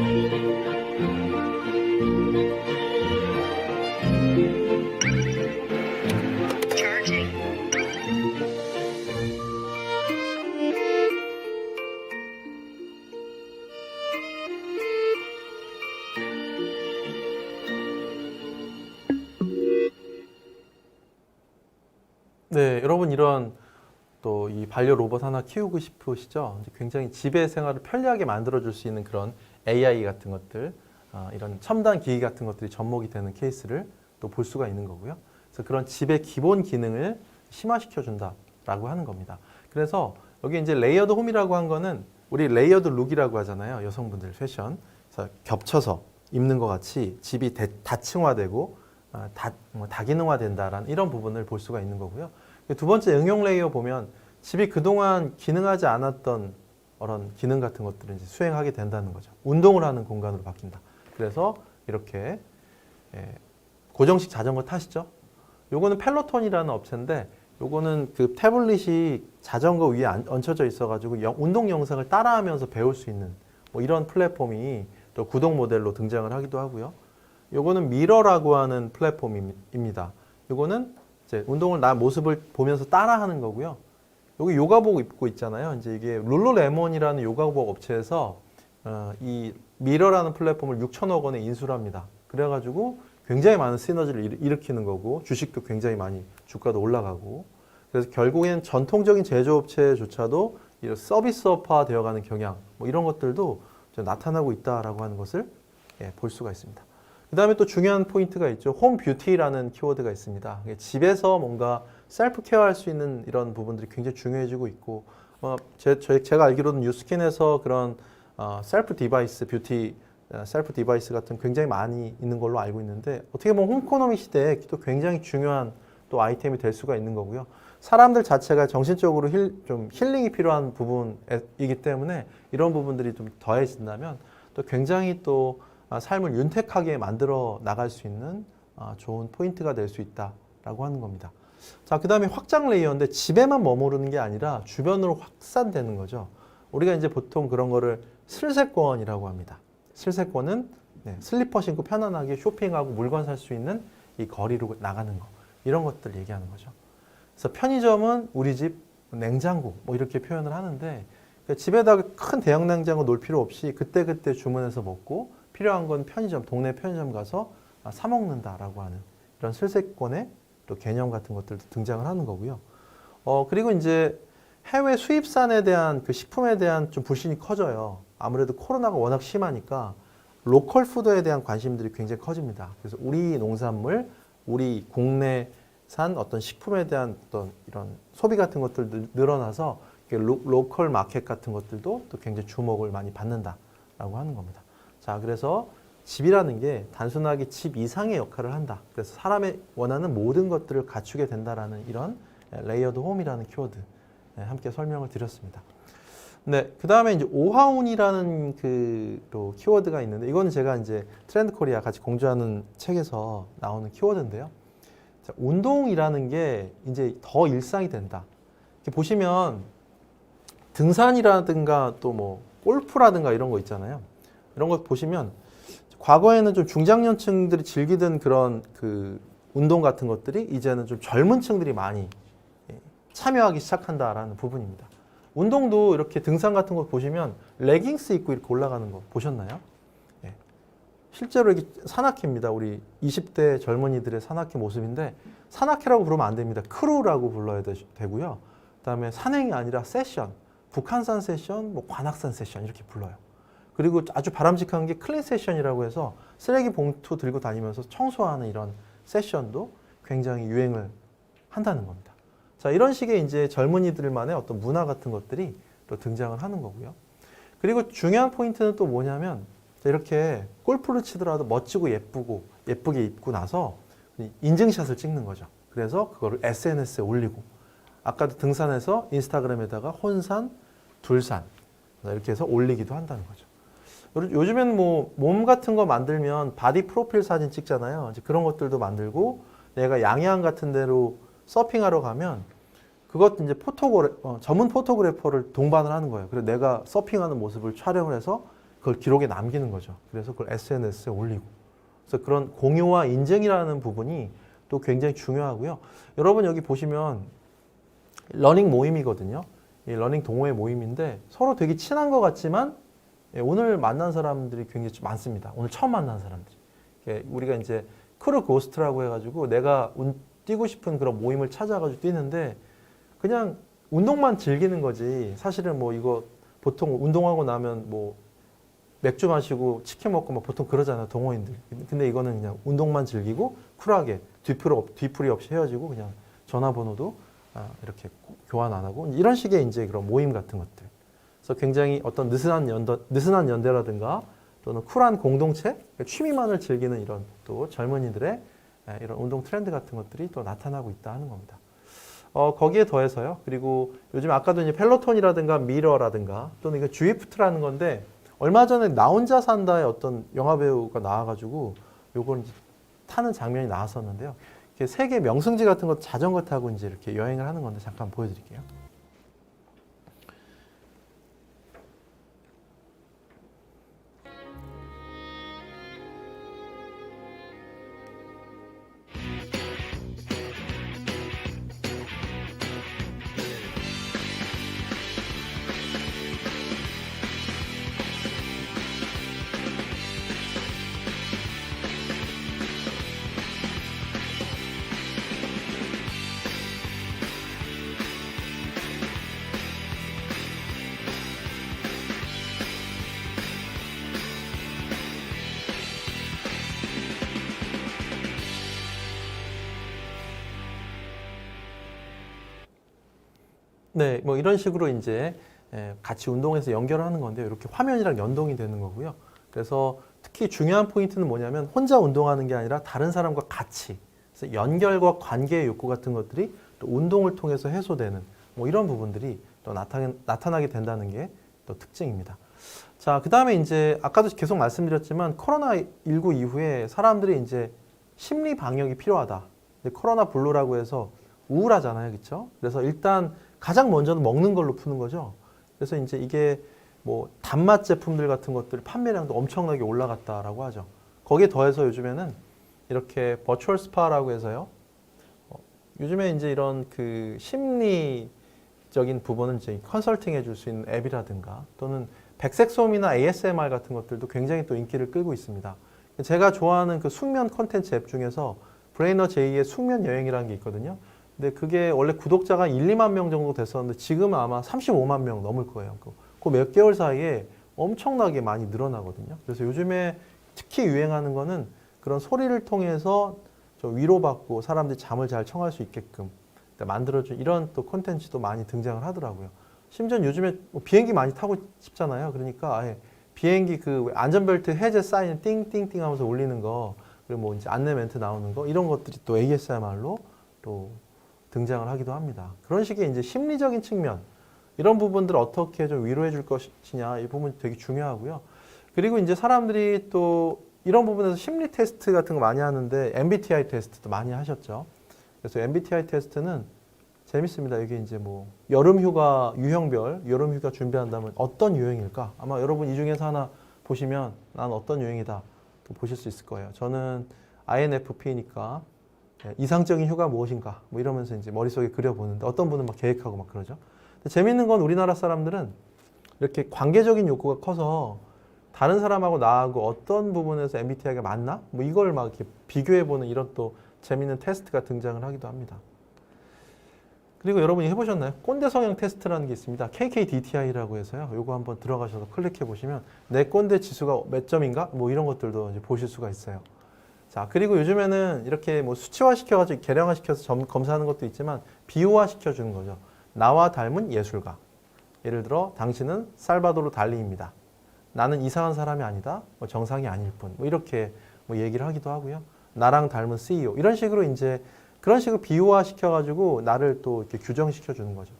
Starting meeting. Charging. 네, 여러분 이런 또 이 반려 로봇 하나 키우고 싶으시죠? 이제 굉장히 집의 생활을 편리하게 만들어줄 수 있는 그런 AI 같은 것들, 이런 첨단 기기 같은 것들이 접목이 되는 케이스를 또 볼 수가 있는 거고요. 그래서 그런 집의 기본 기능을 심화시켜준다라고 하는 겁니다. 그래서 여기 이제 레이어드 홈이라고 한 거는 우리 레이어드 룩이라고 하잖아요. 여성분들 패션. 그래서 겹쳐서 입는 것 같이 집이 다층화되고 다기능화된다라는 이런 부분을 볼 수가 있는 거고요. 두 번째 응용 레이어 보면 집이 그동안 기능하지 않았던 그런 기능 같은 것들을 이제 수행하게 된다는 거죠. 운동을 하는 공간으로 바뀐다. 그래서 이렇게 고정식 자전거 타시죠? 요거는 펠로톤이라는 업체인데 요거는 그 태블릿이 자전거 위에 얹혀져 있어가지고 운동 영상을 따라하면서 배울 수 있는 뭐 이런 플랫폼이 또 구독 모델로 등장을 하기도 하고요. 요거는 미러라고 하는 플랫폼입니다. 요거는 이제 운동을 나 모습을 보면서 따라하는 거고요. 여기 요가복 입고 있잖아요. 이제 이게 룰루레몬이라는 요가복 업체에서 이 미러라는 플랫폼을 6천억 원에 인수를 합니다. 그래가지고 굉장히 많은 시너지를 일으키는 거고 주식도 굉장히 많이 주가도 올라가고 그래서 결국엔 전통적인 제조업체조차도 이런 서비스업화 되어가는 경향 뭐 이런 것들도 좀 나타나고 있다라고 하는 것을 볼 수가 있습니다. 그 다음에 또 중요한 포인트가 있죠. 홈 뷰티라는 키워드가 있습니다. 집에서 뭔가 셀프 케어할 수 있는 이런 부분들이 굉장히 중요해지고 있고 제가 알기로는 뉴스킨에서 그런 셀프 디바이스, 뷰티 셀프 디바이스 같은 굉장히 많이 있는 걸로 알고 있는데 어떻게 보면 홈코노미 시대에 또 굉장히 중요한 또 아이템이 될 수가 있는 거고요. 사람들 자체가 정신적으로 좀 힐링이 필요한 부분이기 때문에 이런 부분들이 좀 더해진다면 또 굉장히 또 삶을 윤택하게 만들어 나갈 수 있는 좋은 포인트가 될 수 있다라고 하는 겁니다. 자, 그 다음에 확장 레이어인데 집에만 머무르는 게 아니라 주변으로 확산되는 거죠. 우리가 이제 보통 그런 거를 슬세권이라고 합니다. 슬세권은 슬리퍼 신고 편안하게 쇼핑하고 물건 살 수 있는 이 거리로 나가는 거, 이런 것들 얘기하는 거죠. 그래서 편의점은 우리 집 냉장고 뭐 이렇게 표현을 하는데, 그러니까 집에다가 큰 대형 냉장고 놓을 필요 없이 그때그때 주문해서 먹고 필요한 건 편의점, 동네 편의점 가서 사 먹는다라고 하는 이런 슬세권의 또 개념 같은 것들도 등장을 하는 거고요. 그리고 이제 해외 수입산에 대한 그 식품에 대한 좀 불신이 커져요. 아무래도 코로나가 워낙 심하니까 로컬 푸드에 대한 관심들이 굉장히 커집니다. 그래서 우리 농산물, 우리 국내산 어떤 식품에 대한 어떤 이런 소비 같은 것들도 늘어나서 로컬 마켓 같은 것들도 또 굉장히 주목을 많이 받는다라고 하는 겁니다. 자, 그래서 집이라는 게 단순하게 집 이상의 역할을 한다. 그래서 사람의 원하는 모든 것들을 갖추게 된다라는 이런 레이어드 홈이라는 키워드 함께 설명을 드렸습니다. 네, 그 다음에 이제 오하운이라는 또 키워드가 있는데, 이거는 제가 이제 트렌드 코리아 같이 공유하는 책에서 나오는 키워드인데요. 자, 운동이라는 게 이제 더 일상이 된다. 이렇게 보시면 등산이라든가 또 뭐 골프라든가 이런 거 있잖아요. 이런 거 보시면 과거에는 좀 중장년층들이 즐기던 그런 운동 같은 것들이 이제는 좀 젊은 층들이 많이 참여하기 시작한다라는 부분입니다. 운동도 이렇게 등산 같은 거 보시면 레깅스 입고 이렇게 올라가는 거 보셨나요? 네. 실제로 이게 산악회입니다. 우리 20대 젊은이들의 산악회 모습인데, 산악회라고 부르면 안 됩니다. 크루라고 불러야 되고요. 그다음에 산행이 아니라 세션, 북한산 세션, 뭐 관악산 세션 이렇게 불러요. 그리고 아주 바람직한 게 클린 세션이라고 해서 쓰레기 봉투 들고 다니면서 청소하는 이런 세션도 굉장히 유행을 한다는 겁니다. 자, 이런 식의 이제 젊은이들만의 어떤 문화 같은 것들이 또 등장을 하는 거고요. 그리고 중요한 포인트는 또 뭐냐면, 이렇게 골프를 치더라도 멋지고 예쁘게 입고 나서 인증샷을 찍는 거죠. 그래서 그거를 SNS에 올리고, 아까도 등산해서 인스타그램에다가 혼산, 둘산 이렇게 해서 올리기도 한다는 거죠. 요즘엔 뭐 몸 같은 거 만들면 바디 프로필 사진 찍잖아요. 이제 그런 것들도 만들고, 내가 양양 같은 데로 서핑하러 가면 그것 이제 전문 포토그래퍼를 동반을 하는 거예요. 그래서 내가 서핑하는 모습을 촬영을 해서 그걸 기록에 남기는 거죠. 그래서 그걸 SNS에 올리고. 그래서 그런 공유와 인증이라는 부분이 또 굉장히 중요하고요. 여러분 여기 보시면 러닝 모임이거든요. 이 러닝 동호회 모임인데 서로 되게 친한 것 같지만 오늘 만난 사람들이 굉장히 많습니다. 오늘 처음 만난 사람들이. 우리가 이제 크루 고스트라고 해가지고 내가 뛰고 싶은 그런 모임을 찾아가지고 뛰는데 그냥 운동만 즐기는 거지. 사실은 뭐 이거 보통 운동하고 나면 뭐 맥주 마시고 치킨 먹고 막 보통 그러잖아요, 동호인들. 근데 이거는 그냥 운동만 즐기고 쿨하게 뒤풀이 없이 헤어지고 그냥 전화번호도 이렇게 교환 안 하고 이런 식의 이제 그런 모임 같은 것들. 그래서 굉장히 어떤 느슨한 연대라든가 또는 쿨한 공동체, 취미만을 즐기는 이런 또 젊은이들의 이런 운동 트렌드 같은 것들이 또 나타나고 있다 하는 겁니다. 거기에 더해서요. 그리고 요즘 아까도 이제 펠로톤이라든가 미러라든가 또는 이거 주이프트라는 건데, 얼마 전에 나 혼자 산다의 어떤 영화 배우가 나와가지고 요걸 이제 타는 장면이 나왔었는데요. 세계 명승지 같은 것 자전거 타고 이제 이렇게 여행을 하는 건데 잠깐 보여드릴게요. 네, 뭐 이런 식으로 이제 같이 운동해서 연결하는 건데 이렇게 화면이랑 연동이 되는 거고요. 그래서 특히 중요한 포인트는 뭐냐면 혼자 운동하는 게 아니라 다른 사람과 같이. 그래서 그래서 연결과 관계의 욕구 같은 것들이 또 운동을 통해서 해소되는 뭐 이런 부분들이 또 나타나게 된다는 게 또 특징입니다. 자, 그 다음에 이제 아까도 계속 말씀드렸지만 코로나19 이후에 사람들이 이제 심리 방역이 필요하다. 코로나 블루라고 해서 우울하잖아요. 그렇죠? 그래서 일단 가장 먼저는 먹는 걸로 푸는 거죠. 그래서 이제 이게 뭐 단맛 제품들 같은 것들 판매량도 엄청나게 올라갔다라고 하죠. 거기에 더해서 요즘에는 이렇게 버추얼 스파라고 해서요. 요즘에 이제 이런 그 심리적인 부분은 이제 컨설팅 해줄 수 있는 앱이라든가 또는 백색소음이나 ASMR 같은 것들도 굉장히 또 인기를 끌고 있습니다. 제가 좋아하는 그 숙면 컨텐츠 앱 중에서 브레이너 제이의 숙면 여행이라는 게 있거든요. 근데 그게 원래 구독자가 1, 2만 명 정도 됐었는데 지금은 아마 35만 명 넘을 거예요. 그 몇 개월 사이에 엄청나게 많이 늘어나거든요. 그래서 요즘에 특히 유행하는 거는 그런 소리를 통해서 좀 위로받고 사람들이 잠을 잘 청할 수 있게끔 만들어준 이런 또 콘텐츠도 많이 등장을 하더라고요. 심지어 요즘에 뭐 비행기 많이 타고 싶잖아요. 그러니까 아예 비행기 그 안전벨트 해제 사인 띵띵띵 하면서 울리는 거 그리고 뭐 이제 안내 멘트 나오는 거 이런 것들이 또 ASMR로 또 등장을 하기도 합니다. 그런 식의 이제 심리적인 측면 이런 부분들을 어떻게 좀 위로해 줄 것이냐 이 부분이 되게 중요하고요. 그리고 이제 사람들이 또 이런 부분에서 심리 테스트 같은 거 많이 하는데 MBTI 테스트도 많이 하셨죠. 그래서 MBTI 테스트는 재밌습니다. 이게 이제 뭐 여름휴가 유형별 여름휴가 준비한다면 어떤 유형일까? 아마 여러분 이 중에서 하나 보시면 난 어떤 유형이다 또 보실 수 있을 거예요. 저는 INFP니까 이상적인 휴가 무엇인가 뭐 이러면서 이제 머릿속에 그려보는데 어떤 분은 막 계획하고 막 그러죠. 근데 재밌는 건 우리나라 사람들은 이렇게 관계적인 욕구가 커서 다른 사람하고 나하고 어떤 부분에서 MBTI가 맞나? 뭐 이걸 막 이렇게 비교해보는 이런 또 재밌는 테스트가 등장을 하기도 합니다. 그리고 여러분이 해보셨나요? 꼰대 성향 테스트라는 게 있습니다. KKDTI라고 해서요. 요거 한번 들어가셔서 클릭해 보시면 내 꼰대 지수가 몇 점인가? 뭐 이런 것들도 이제 보실 수가 있어요. 자, 그리고 요즘에는 이렇게 뭐 수치화 시켜가지고 계량화 시켜서 검사하는 것도 있지만 비유화 시켜주는 거죠. 나와 닮은 예술가. 예를 들어 당신은 살바도르 달리입니다. 나는 이상한 사람이 아니다. 뭐 정상이 아닐 뿐. 뭐 이렇게 뭐 얘기를 하기도 하고요. 나랑 닮은 CEO. 이런 식으로 이제 그런 식으로 비유화 시켜가지고 나를 또 이렇게 규정시켜 주는 거죠.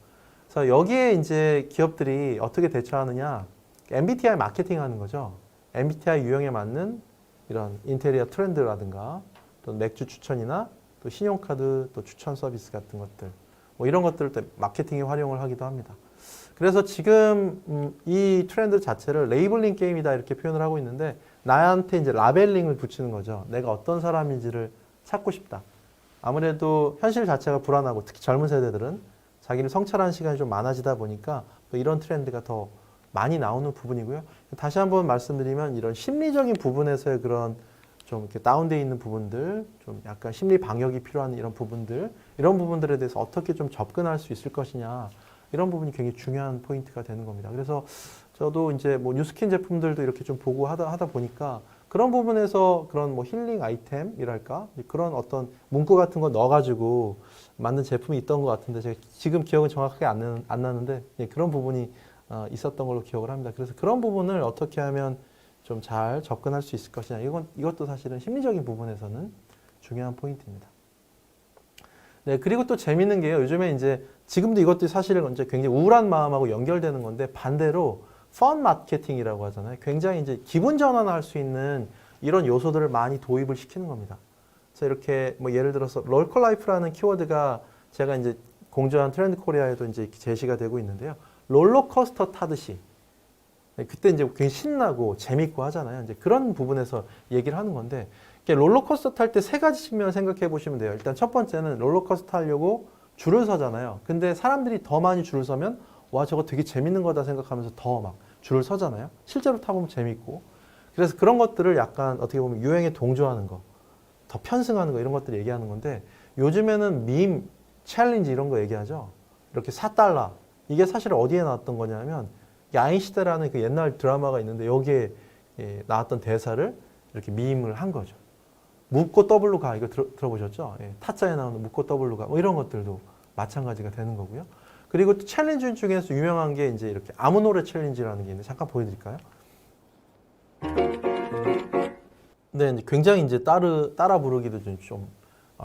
그래서 여기에 이제 기업들이 어떻게 대처하느냐. MBTI 마케팅 하는 거죠. MBTI 유형에 맞는 이런 인테리어 트렌드라든가 또 맥주 추천이나 또 신용카드 또 추천 서비스 같은 것들. 뭐 이런 것들을 또 마케팅에 활용을 하기도 합니다. 그래서 지금 이 트렌드 자체를 레이블링 게임이다 이렇게 표현을 하고 있는데 나한테 이제 라벨링을 붙이는 거죠. 내가 어떤 사람인지를 찾고 싶다. 아무래도 현실 자체가 불안하고 특히 젊은 세대들은 자기를 성찰하는 시간이 좀 많아지다 보니까 또 이런 트렌드가 더 많이 나오는 부분이고요. 다시 한번 말씀드리면 이런 심리적인 부분에서의 그런 좀 이렇게 다운되어 있는 부분들, 좀 약간 심리 방역이 필요한 이런 부분들, 이런 부분들에 대해서 어떻게 좀 접근할 수 있을 것이냐, 이런 부분이 굉장히 중요한 포인트가 되는 겁니다. 그래서 저도 이제 뭐 뉴스킨 제품들도 이렇게 좀 보고 하다 보니까 그런 부분에서 그런 뭐 힐링 아이템이랄까? 그런 어떤 문구 같은 거 넣어가지고 만든 제품이 있던 것 같은데 제가 지금 기억은 정확하게 안 나는데 그런 부분이 있었던 걸로 기억을 합니다. 그래서 그런 부분을 어떻게 하면 좀 잘 접근할 수 있을 것이냐. 이것도 사실은 심리적인 부분에서는 중요한 포인트입니다. 네, 그리고 또 재밌는 게요. 요즘에 이제 지금도 이것도 사실은 이제 굉장히 우울한 마음하고 연결되는 건데 반대로 펀 마케팅이라고 하잖아요. 굉장히 이제 기분 전환할 수 있는 이런 요소들을 많이 도입을 시키는 겁니다. 그래서 이렇게 뭐 예를 들어서 롤컬라이프라는 키워드가 제가 이제 공조한 트렌드 코리아에도 이제 제시가 되고 있는데요. 롤러코스터 타듯이 그때 이제 굉장히 신나고 재밌고 하잖아요. 이제 그런 부분에서 얘기를 하는 건데 롤러코스터 탈 때 세 가지 측면을 생각해 보시면 돼요. 일단 첫 번째는 롤러코스터 타려고 줄을 서잖아요. 근데 사람들이 더 많이 줄을 서면 와 저거 되게 재밌는 거다 생각하면서 더 막 줄을 서잖아요. 실제로 타보면 재밌고. 그래서 그런 것들을 약간 어떻게 보면 유행에 동조하는 거, 더 편승하는 거 이런 것들 얘기하는 건데 요즘에는 밈, 챌린지 이런 거 얘기하죠. 이렇게 4달러. 이게 사실 어디에 나왔던 거냐면 야인시대라는 그 옛날 드라마가 있는데 여기에 나왔던 대사를 이렇게 밈을 한 거죠. 묻고 더블로 가. 이거 들어보셨죠? 타짜에 나오는 묻고 더블로 가. 뭐 이런 것들도 마찬가지가 되는 거고요. 그리고 또 챌린지 중에서 유명한 게 이제 이렇게 아무 노래 챌린지라는 게 있는데 잠깐 보여드릴까요? 네, 굉장히 이제 따라 부르기도 좀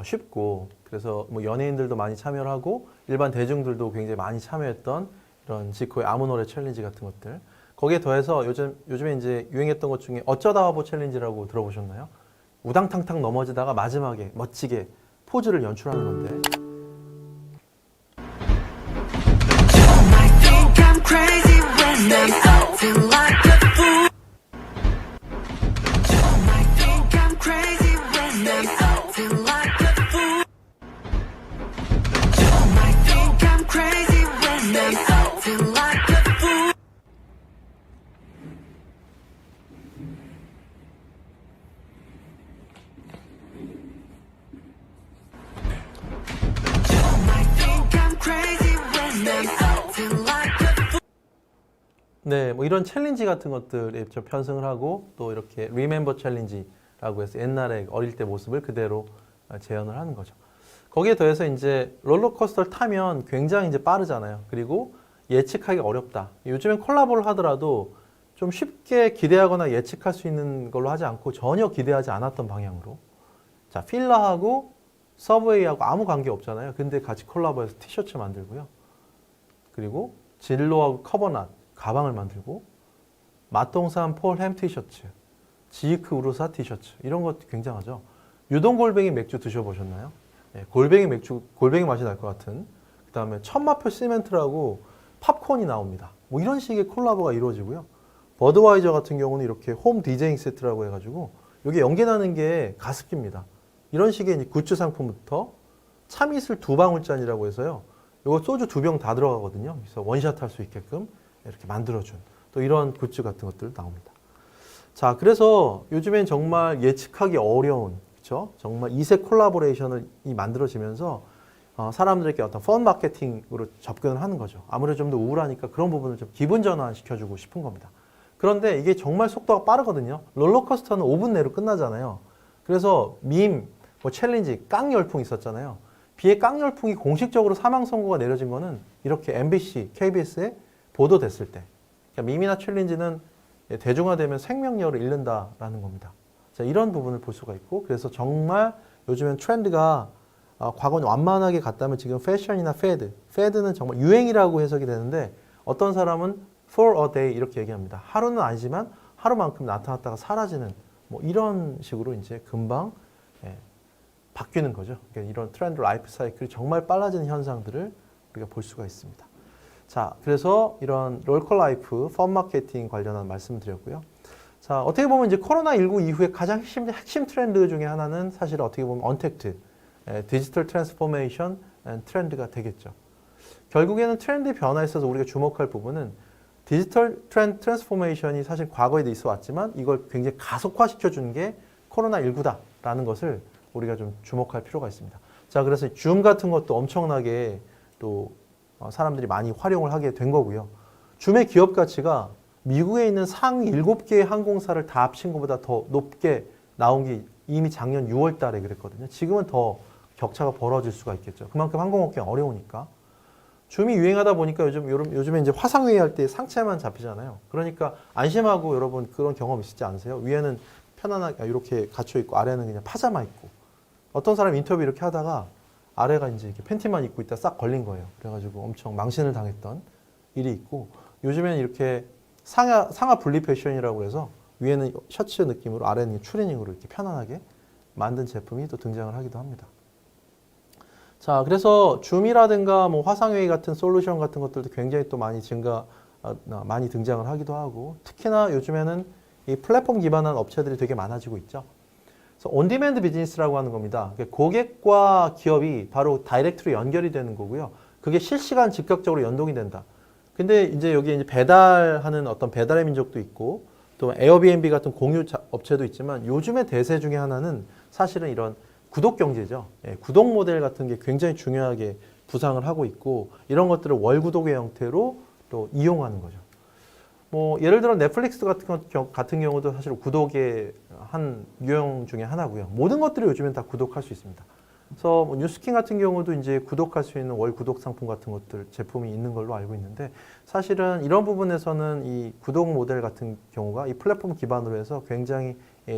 쉽고 그래서 뭐 연예인들도 많이 참여를 하고 일반 대중들도 굉장히 많이 참여했던 이런 지코의 아무 노래 챌린지 같은 것들. 거기에 더해서 요즘에 이제 유행했던 것 중에 어쩌다 와보 챌린지라고 들어보셨나요? 우당탕탕 넘어지다가 마지막에 멋지게 포즈를 연출하는 건데. I'm crazy when I'm acting like a fool. You might think I'm crazy when I'm acting like a fool. You might think I'm crazy when I'm acting like a fool. You might think I'm crazy when I'm acting like a fool. 네, 뭐 이런 챌린지 같은 것들에 좀 편승을 하고 또 이렇게 리멤버 챌린지라고 해서 옛날에 어릴 때 모습을 그대로 재현을 하는 거죠. 거기에 더해서 이제 롤러코스터를 타면 굉장히 이제 빠르잖아요. 그리고 예측하기 어렵다. 요즘엔 콜라보를 하더라도 좀 쉽게 기대하거나 예측할 수 있는 걸로 하지 않고 전혀 기대하지 않았던 방향으로. 자, 필라하고 서브웨이하고 아무 관계 없잖아요. 근데 같이 콜라보해서 티셔츠 만들고요. 그리고 진로하고 커버낫 가방을 만들고 맛동산 폴햄 티셔츠, 지이크 우르사 티셔츠 이런 것 굉장하죠. 유동골뱅이 맥주 드셔보셨나요? 네, 골뱅이 맛이 날 것 같은. 그 다음에 천마표 시멘트라고 팝콘이 나옵니다. 뭐 이런 식의 콜라보가 이루어지고요. 버드와이저 같은 경우는 이렇게 홈 디제잉 세트라고 해가지고 여기 연계나는 게 가습기입니다. 이런 식의 이제 굿즈 상품부터 참이슬 2방울잔이라고 해서요. 이거 소주 2병 다 들어가거든요. 그래서 원샷 할 수 있게끔 이렇게 만들어준 또 이런 굿즈 같은 것들 나옵니다. 자, 그래서 요즘엔 정말 예측하기 어려운, 그렇죠? 정말 이색 콜라보레이션이 만들어지면서 사람들에게 어떤 펀 마케팅으로 접근을 하는 거죠. 아무래도 좀 더 우울하니까 그런 부분을 좀 기분 전환 시켜주고 싶은 겁니다. 그런데 이게 정말 속도가 빠르거든요. 롤러코스터는 5분 내로 끝나잖아요. 그래서 밈, 뭐 챌린지, 깡열풍 있었잖아요. 비의 깡열풍이 공식적으로 사망 선고가 내려진 거는 이렇게 MBC, KBS에 보도됐을 때. 그러니까 밈이나 챌린지는 대중화되면 생명력을 잃는다라는 겁니다. 자, 이런 부분을 볼 수가 있고, 그래서 정말 요즘엔 트렌드가 과거는 완만하게 갔다면 지금 패션이나 패드는 정말 유행이라고 해석이 되는데 어떤 사람은 for a day 이렇게 얘기합니다. 하루는 아니지만 하루만큼 나타났다가 사라지는 뭐 이런 식으로 이제 금방 바뀌는 거죠. 그러니까 이런 트렌드 라이프 사이클이 정말 빨라지는 현상들을 우리가 볼 수가 있습니다. 자, 그래서 이런 롤컬 라이프, 펀 마케팅 관련한 말씀을 드렸고요. 자, 어떻게 보면 이제 코로나19 이후에 가장 핵심 트렌드 중에 하나는 사실 어떻게 보면 언택트, 디지털 트랜스포메이션 트렌드가 되겠죠. 결국에는 트렌드 변화에 있어서 우리가 주목할 부분은 디지털 트랜스포메이션이 사실 과거에도 있어 왔지만 이걸 굉장히 가속화시켜 주는 게 코로나19다라는 것을 우리가 좀 주목할 필요가 있습니다. 자, 그래서 줌 같은 것도 엄청나게 또 사람들이 많이 활용을 하게 된 거고요. 줌의 기업 가치가 미국에 있는 상위 7개의 항공사를 다 합친 것보다 더 높게 나온 게 이미 작년 6월 달에 그랬거든요. 지금은 더 격차가 벌어질 수가 있겠죠. 그만큼 항공업계가 어려우니까. 줌이 유행하다 보니까 요즘에 이제 화상회의 할 때 상체만 잡히잖아요. 그러니까 안심하고 여러분 그런 경험 있으지 않으세요? 위에는 편안하게 이렇게 갇혀 있고 아래는 그냥 파자마 입고. 어떤 사람 인터뷰 이렇게 하다가 아래가 이제 이렇게 팬티만 입고 있다 싹 걸린 거예요. 그래가지고 엄청 망신을 당했던 일이 있고 요즘에는 이렇게 상하 분리 패션이라고 해서 위에는 셔츠 느낌으로 아래는 추리닝으로 이렇게 편안하게 만든 제품이 또 등장을 하기도 합니다. 자, 그래서 줌이라든가 뭐 화상회의 같은 솔루션 같은 것들도 굉장히 또 많이 많이 등장을 하기도 하고 특히나 요즘에는 이 플랫폼 기반한 업체들이 되게 많아지고 있죠. 그래서 온디맨드 비즈니스라고 하는 겁니다. 고객과 기업이 바로 다이렉트로 연결이 되는 거고요. 그게 실시간 즉각적으로 연동이 된다. 근데 이제 여기 이제 배달하는 어떤 배달의 민족도 있고 또 에어비앤비 같은 공유 업체도 있지만 요즘의 대세 중에 하나는 사실은 이런 구독 경제죠. 구독 모델 같은 게 굉장히 중요하게 부상을 하고 있고 이런 것들을 월구독의 형태로 또 이용하는 거죠. 뭐 예를 들어 넷플릭스 같은 경우도 사실 구독의 한 유형 중에 하나고요. 모든 것들을 요즘엔 다 구독할 수 있습니다. 그래서 뭐 뉴스킹 같은 경우도 이제 구독할 수 있는 월 구독 상품 같은 것들 제품이 있는 걸로 알고 있는데 사실은 이런 부분에서는 이 구독 모델 같은 경우가 이 플랫폼 기반으로 해서 굉장히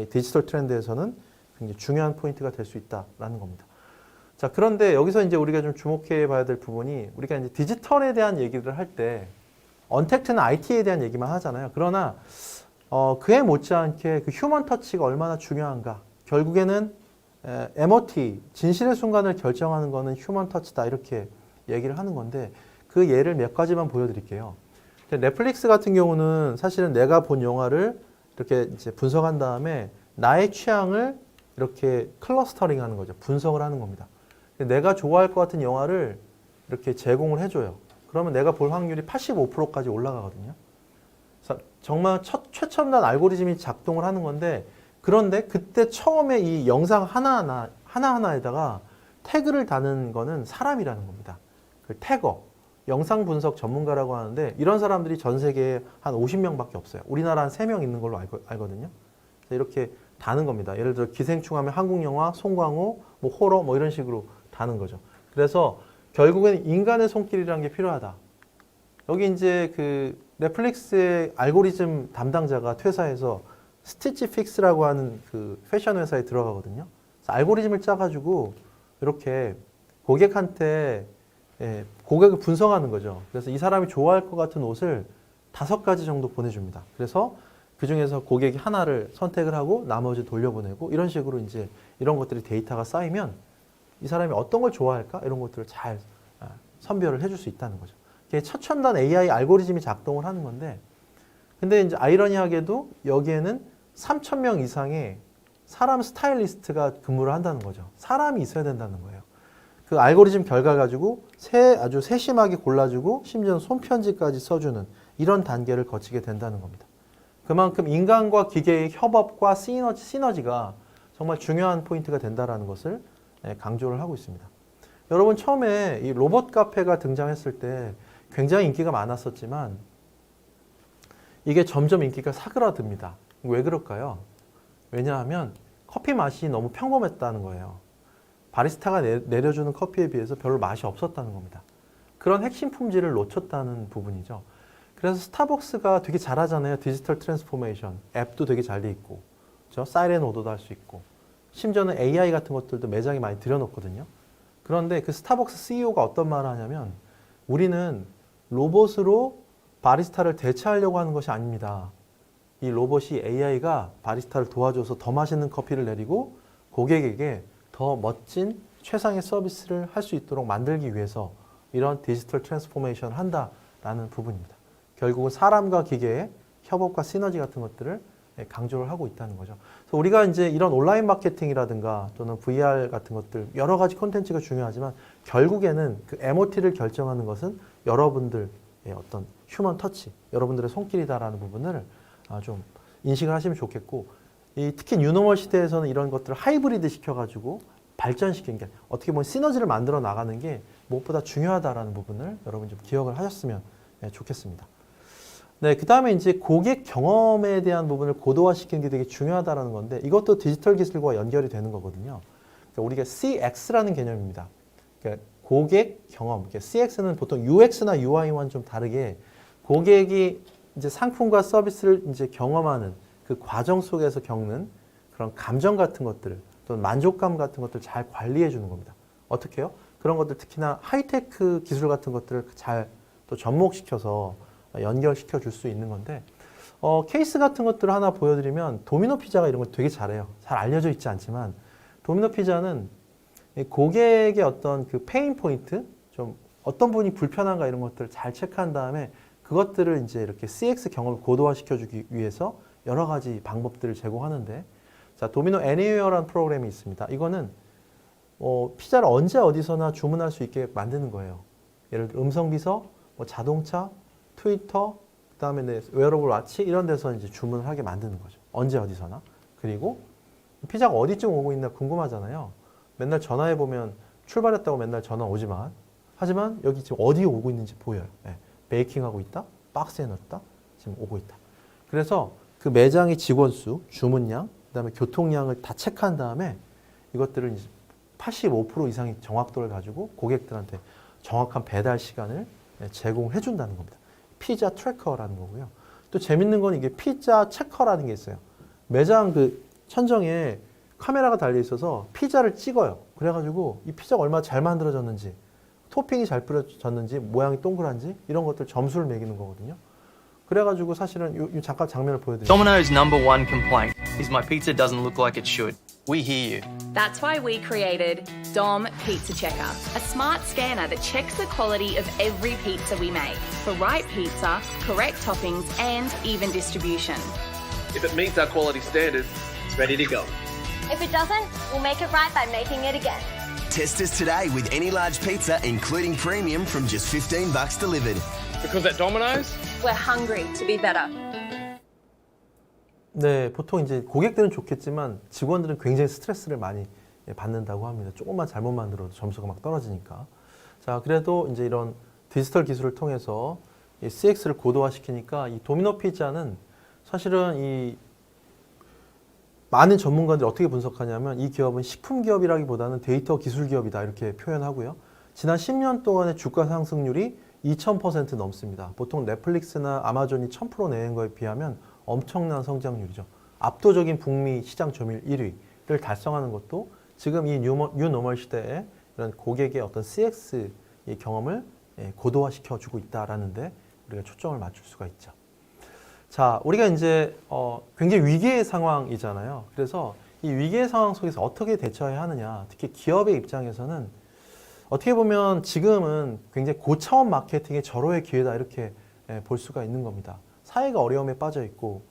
디지털 트렌드에서는 굉장히 중요한 포인트가 될 수 있다라는 겁니다. 자, 그런데 여기서 이제 우리가 좀 주목해 봐야 될 부분이 우리가 이제 디지털에 대한 얘기를 할 때 언택트는 IT에 대한 얘기만 하잖아요. 그러나 그에 못지않게 그 휴먼 터치가 얼마나 중요한가. 결국에는 MOT, 진실의 순간을 결정하는 거는 휴먼 터치다 이렇게 얘기를 하는 건데 그 예를 몇 가지만 보여드릴게요. 넷플릭스 같은 경우는 사실은 내가 본 영화를 이렇게 이제 분석한 다음에 나의 취향을 이렇게 클러스터링 하는 거죠. 분석을 하는 겁니다. 내가 좋아할 것 같은 영화를 이렇게 제공을 해줘요. 그러면 내가 볼 확률이 85%까지 올라가거든요. 그래서 정말 최첨단 알고리즘이 작동을 하는 건데 그런데 그때 처음에 이 영상 하나하나에다가 태그를 다는 거는 사람이라는 겁니다. 그 태거, 영상 분석 전문가라고 하는데 이런 사람들이 전 세계에 한 50명밖에 없어요. 우리나라 한 3명 있는 걸로 알거든요. 그래서 이렇게 다는 겁니다. 예를 들어 기생충하면 한국 영화, 송강호, 뭐 호러 뭐 이런 식으로 다는 거죠. 그래서 결국엔 인간의 손길이라는 게 필요하다. 여기 이제 그 넷플릭스의 알고리즘 담당자가 퇴사해서 스티치 픽스라고 하는 그 패션 회사에 들어가거든요. 그래서 알고리즘을 짜가지고 이렇게 고객한테 고객을 분석하는 거죠. 그래서 이 사람이 좋아할 것 같은 옷을 5가지 정도 보내줍니다. 그래서 그 중에서 고객이 하나를 선택을 하고 나머지 돌려보내고 이런 식으로 이제 이런 것들이 데이터가 쌓이면 이 사람이 어떤 걸 좋아할까? 이런 것들을 잘 선별을 해줄 수 있다는 거죠. 이게 최첨단 AI 알고리즘이 작동을 하는 건데 근데 이제 아이러니하게도 여기에는 3,000명 이상의 사람 스타일리스트가 근무를 한다는 거죠. 사람이 있어야 된다는 거예요. 그 알고리즘 결과 가지고 아주 세심하게 골라주고 심지어는 손편지까지 써주는 이런 단계를 거치게 된다는 겁니다. 그만큼 인간과 기계의 협업과 시너지가 정말 중요한 포인트가 된다는 것을 강조를 하고 있습니다. 여러분 처음에 이 로봇 카페가 등장했을 때 굉장히 인기가 많았었지만 이게 점점 인기가 사그라듭니다. 왜 그럴까요? 왜냐하면 커피 맛이 너무 평범했다는 거예요. 바리스타가 내려주는 커피에 비해서 별로 맛이 없었다는 겁니다. 그런 핵심 품질을 놓쳤다는 부분이죠. 그래서 스타벅스가 되게 잘하잖아요. 디지털 트랜스포메이션. 앱도 되게 잘 돼 있고, 그렇죠? 사이렌 오더도 할 수 있고, 심지어는 AI 같은 것들도 매장에 많이 들여놓거든요. 그런데 그 스타벅스 CEO가 어떤 말을 하냐면 우리는 로봇으로 바리스타를 대체하려고 하는 것이 아닙니다. 이 로봇이 AI가 바리스타를 도와줘서 더 맛있는 커피를 내리고 고객에게 더 멋진 최상의 서비스를 할 수 있도록 만들기 위해서 이런 디지털 트랜스포메이션을 한다라는 부분입니다. 결국은 사람과 기계의 협업과 시너지 같은 것들을 강조를 하고 있다는 거죠. 그래서 우리가 이제 이런 온라인 마케팅이라든가 또는 VR 같은 것들 여러 가지 콘텐츠가 중요하지만 결국에는 그 MOT를 결정하는 것은 여러분들의 어떤 휴먼 터치, 여러분들의 손길이다라는 부분을 좀 인식을 하시면 좋겠고 특히 뉴노멀 시대에서는 이런 것들을 하이브리드 시켜가지고 발전시킨 게 어떻게 보면 시너지를 만들어 나가는 게 무엇보다 중요하다라는 부분을 여러분 좀 기억을 하셨으면 좋겠습니다. 네, 그 다음에 이제 고객 경험에 대한 부분을 고도화시키는 게 되게 중요하다는 건데 이것도 디지털 기술과 연결이 되는 거거든요. 그러니까 우리가 CX라는 개념입니다. 그러니까 고객 경험. 그러니까 CX는 보통 UX나 UI와는 좀 다르게 고객이 이제 상품과 서비스를 이제 경험하는 그 과정 속에서 겪는 그런 감정 같은 것들을 또는 만족감 같은 것들을 잘 관리해 주는 겁니다. 어떻게 해요? 그런 것들 특히나 하이테크 기술 같은 것들을 잘 또 접목시켜서 연결시켜 줄 수 있는 건데 케이스 같은 것들을 하나 보여드리면 도미노 피자가 이런 거 되게 잘해요. 잘 알려져 있지 않지만 도미노 피자는 고객의 어떤 그 페인 포인트, 좀 어떤 부분이 불편한가 이런 것들을 잘 체크한 다음에 그것들을 이제 이렇게 CX 경험을 고도화시켜 주기 위해서 여러 가지 방법들을 제공하는데 자, 도미노 애니웨어라는 프로그램이 있습니다. 이거는 피자를 언제 어디서나 주문할 수 있게 만드는 거예요. 예를 들어 음성 비서, 뭐 자동차, 트위터, 그다음에 웨어러블 와치 이런 데서 이제 주문을 하게 만드는 거죠. 언제 어디서나. 그리고 피자가 어디쯤 오고 있나 궁금하잖아요. 맨날 전화해 보면 출발했다고 맨날 전화 오지만 하지만 여기 지금 어디에 오고 있는지 보여요. 네. 베이킹하고 있다, 박스에 넣었다, 지금 오고 있다. 그래서 그 매장의 직원 수, 주문량, 그다음에 교통량을 다 체크한 다음에 이것들을 이제 85% 이상의 정확도를 가지고 고객들한테 정확한 배달 시간을 제공해 준다는 겁니다. 피자 트래커라는 거고요. 또 재밌는 건 이게 피자 체커라는 게 있어요. 매장 그 천정에 카메라가 달려 있어서 피자를 찍어요. 그래가지고 이 피자가 얼마나 잘 만들어졌는지, 토핑이 잘 뿌려졌는지, 모양이 동그란지 이런 것들 점수를 매기는 거거든요. 그래가지고 사실은 요 잠깐 장면을 보여드릴게요. Domino's number one complaint is my pizza doesn't look like it should. We hear you. That's why we created Dom Pizza Checker, a smart scanner that checks the quality of every pizza we make for right pizza, correct toppings, and even distribution. If it meets our quality standards, it's ready to go. If it doesn't, we'll make it right by making it again. Test us today with any large pizza, including premium, from just $15 delivered. Because at Domino's, We're hungry to be better. 네, 보통 이제 고객들은 좋겠지만 직원들은 굉장히 스트레스를 많이 받는다고 합니다. 조금만 잘못 만들어도 점수가 막 떨어지니까. 자, 그래도 이제 이런 디지털 기술을 통해서 이 CX를 고도화시키니까 이 도미노 피자는 사실은 이 많은 전문가들이 어떻게 분석하냐면 이 기업은 식품 기업이라기보다는 데이터 기술 기업이다 이렇게 표현하고요. 지난 10년 동안의 주가 상승률이 2000% 넘습니다. 보통 넷플릭스나 아마존이 1000% 내는 거에 비하면 엄청난 성장률이죠. 압도적인 북미 시장 점유율 1위를 달성하는 것도 지금 이 뉴노멀 시대에 이런 고객의 어떤 CX 의 경험을 고도화시켜주고 있다라는데 우리가 초점을 맞출 수가 있죠. 자, 우리가 이제 굉장히 위기의 상황이잖아요. 그래서 이 위기의 상황 속에서 어떻게 대처해야 하느냐, 특히 기업의 입장에서는 어떻게 보면 지금은 굉장히 고차원 마케팅의 절호의 기회다 이렇게 볼 수가 있는 겁니다. 사회가 어려움에 빠져 있고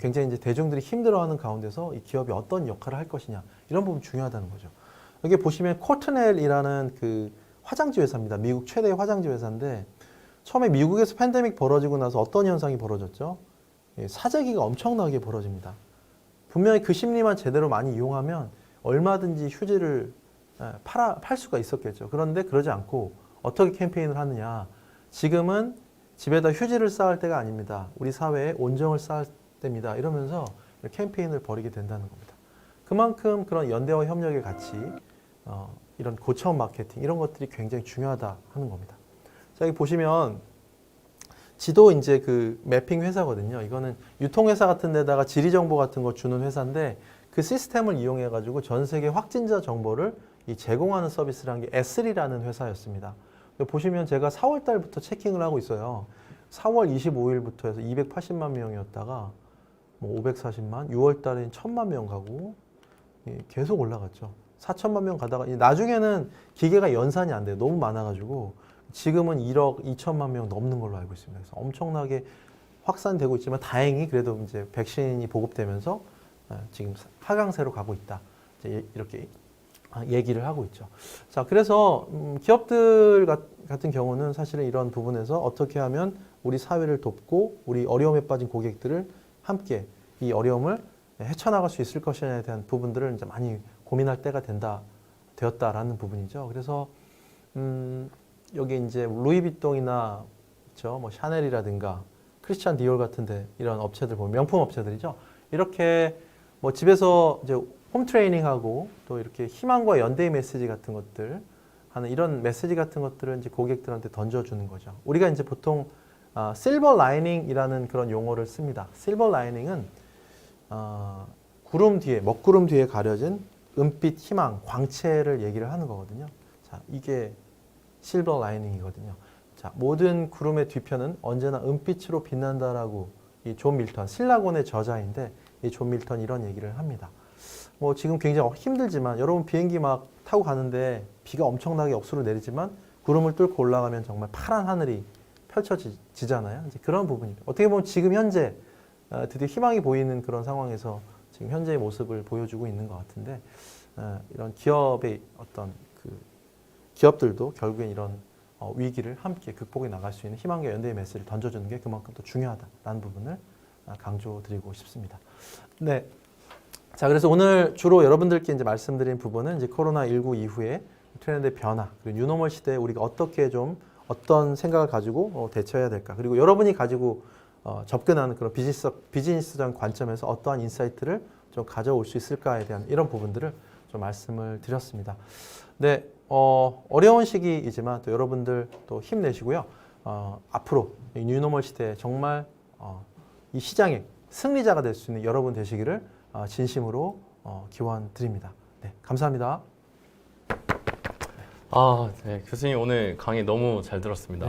굉장히 이제 대중들이 힘들어하는 가운데서 이 기업이 어떤 역할을 할 것이냐 이런 부분 중요하다는 거죠. 여기 보시면 코트넬이라는 그 화장지 회사입니다. 미국 최대의 화장지 회사인데 처음에 미국에서 팬데믹 벌어지고 나서 어떤 현상이 벌어졌죠? 사재기가 엄청나게 벌어집니다. 분명히 그 심리만 제대로 많이 이용하면 얼마든지 휴지를 팔 수가 있었겠죠. 그런데 그러지 않고 어떻게 캠페인을 하느냐. 지금은 집에다 휴지를 쌓을 때가 아닙니다. 우리 사회에 온정을 쌓을 때입니다. 이러면서 캠페인을 벌이게 된다는 겁니다. 그만큼 그런 연대와 협력의 가치, 이런 고차원 마케팅 이런 것들이 굉장히 중요하다 하는 겁니다. 자, 여기 보시면 지도 이제 그 매핑 회사거든요. 이거는 유통회사 같은 데다가 지리정보 같은 거 주는 회사인데 그 시스템을 이용해 가지고 전 세계 확진자 정보를 제공하는 서비스를 한 게 S3라는 회사였습니다. 보시면 제가 4월 달부터 체킹을 하고 있어요. 4월 25일부터 해서 280만 명이었다가 뭐 540만, 6월 달엔 1000만 명 가고 계속 올라갔죠. 4천만 명 가다가 나중에는 기계가 연산이 안 돼요. 너무 많아가지고 지금은 1억 2천만 명 넘는 걸로 알고 있습니다. 그래서 엄청나게 확산되고 있지만 다행히 그래도 이제 백신이 보급되면서 지금 하강세로 가고 있다. 이렇게 얘기를 하고 있죠. 자, 그래서 기업들 같은 경우는 사실은 이런 부분에서 어떻게 하면 우리 사회를 돕고 우리 어려움에 빠진 고객들을 함께 이 어려움을 헤쳐나갈 수 있을 것이냐에 대한 부분들을 이제 많이 고민할 때가 되었다라는 부분이죠. 그래서 여기 이제 루이비통이나 그렇죠, 뭐 샤넬이라든가 크리스찬 디올 같은데 이런 업체들 보면 명품 업체들이죠. 이렇게 뭐 집에서 이제 홈 트레이닝하고 또 이렇게 희망과 연대의 메시지 같은 것들 하는 이런 메시지 같은 것들을 이제 고객들한테 던져주는 거죠. 우리가 이제 보통 실버 라이닝이라는 그런 용어를 씁니다. 실버 라이닝은 구름 뒤에 먹구름 뒤에 가려진 은빛 희망 광채를 얘기를 하는 거거든요. 자, 이게 실버 라이닝이거든요. 자, 모든 구름의 뒤편은 언제나 은빛으로 빛난다라고 이 존 밀턴 신라곤의 저자인데 이 존 밀턴이 이런 얘기를 합니다. 뭐 지금 굉장히 힘들지만 여러분 비행기 막 타고 가는데 비가 엄청나게 억수로 내리지만 구름을 뚫고 올라가면 정말 파란 하늘이 펼쳐지잖아요. 이제 그런 부분입니다. 어떻게 보면 지금 현재 드디어 희망이 보이는 그런 상황에서 지금 현재의 모습을 보여주고 있는 것 같은데 이런 기업의 어떤 그 기업들도 결국엔 이런 위기를 함께 극복해 나갈 수 있는 희망과 연대의 메시지를 던져주는 게 그만큼 더 중요하다라는 부분을 강조드리고 싶습니다. 네. 자, 그래서 오늘 주로 여러분들께 이제 말씀드린 부분은 이제 코로나19 이후에 트렌드의 변화, 그리고 뉴노멀 시대에 우리가 어떻게 좀 어떤 생각을 가지고 대처해야 될까, 그리고 여러분이 가지고 접근하는 그런 비즈니스적 관점에서 어떠한 인사이트를 좀 가져올 수 있을까에 대한 이런 부분들을 좀 말씀을 드렸습니다. 네, 어려운 시기이지만 또 여러분들 또 힘내시고요. 앞으로 이 뉴노멀 시대에 정말 이 시장의 승리자가 될 수 있는 여러분 되시기를 진심으로 기원 드립니다. 네, 감사합니다. 네, 교수님 오늘 강의 너무 잘 들었습니다.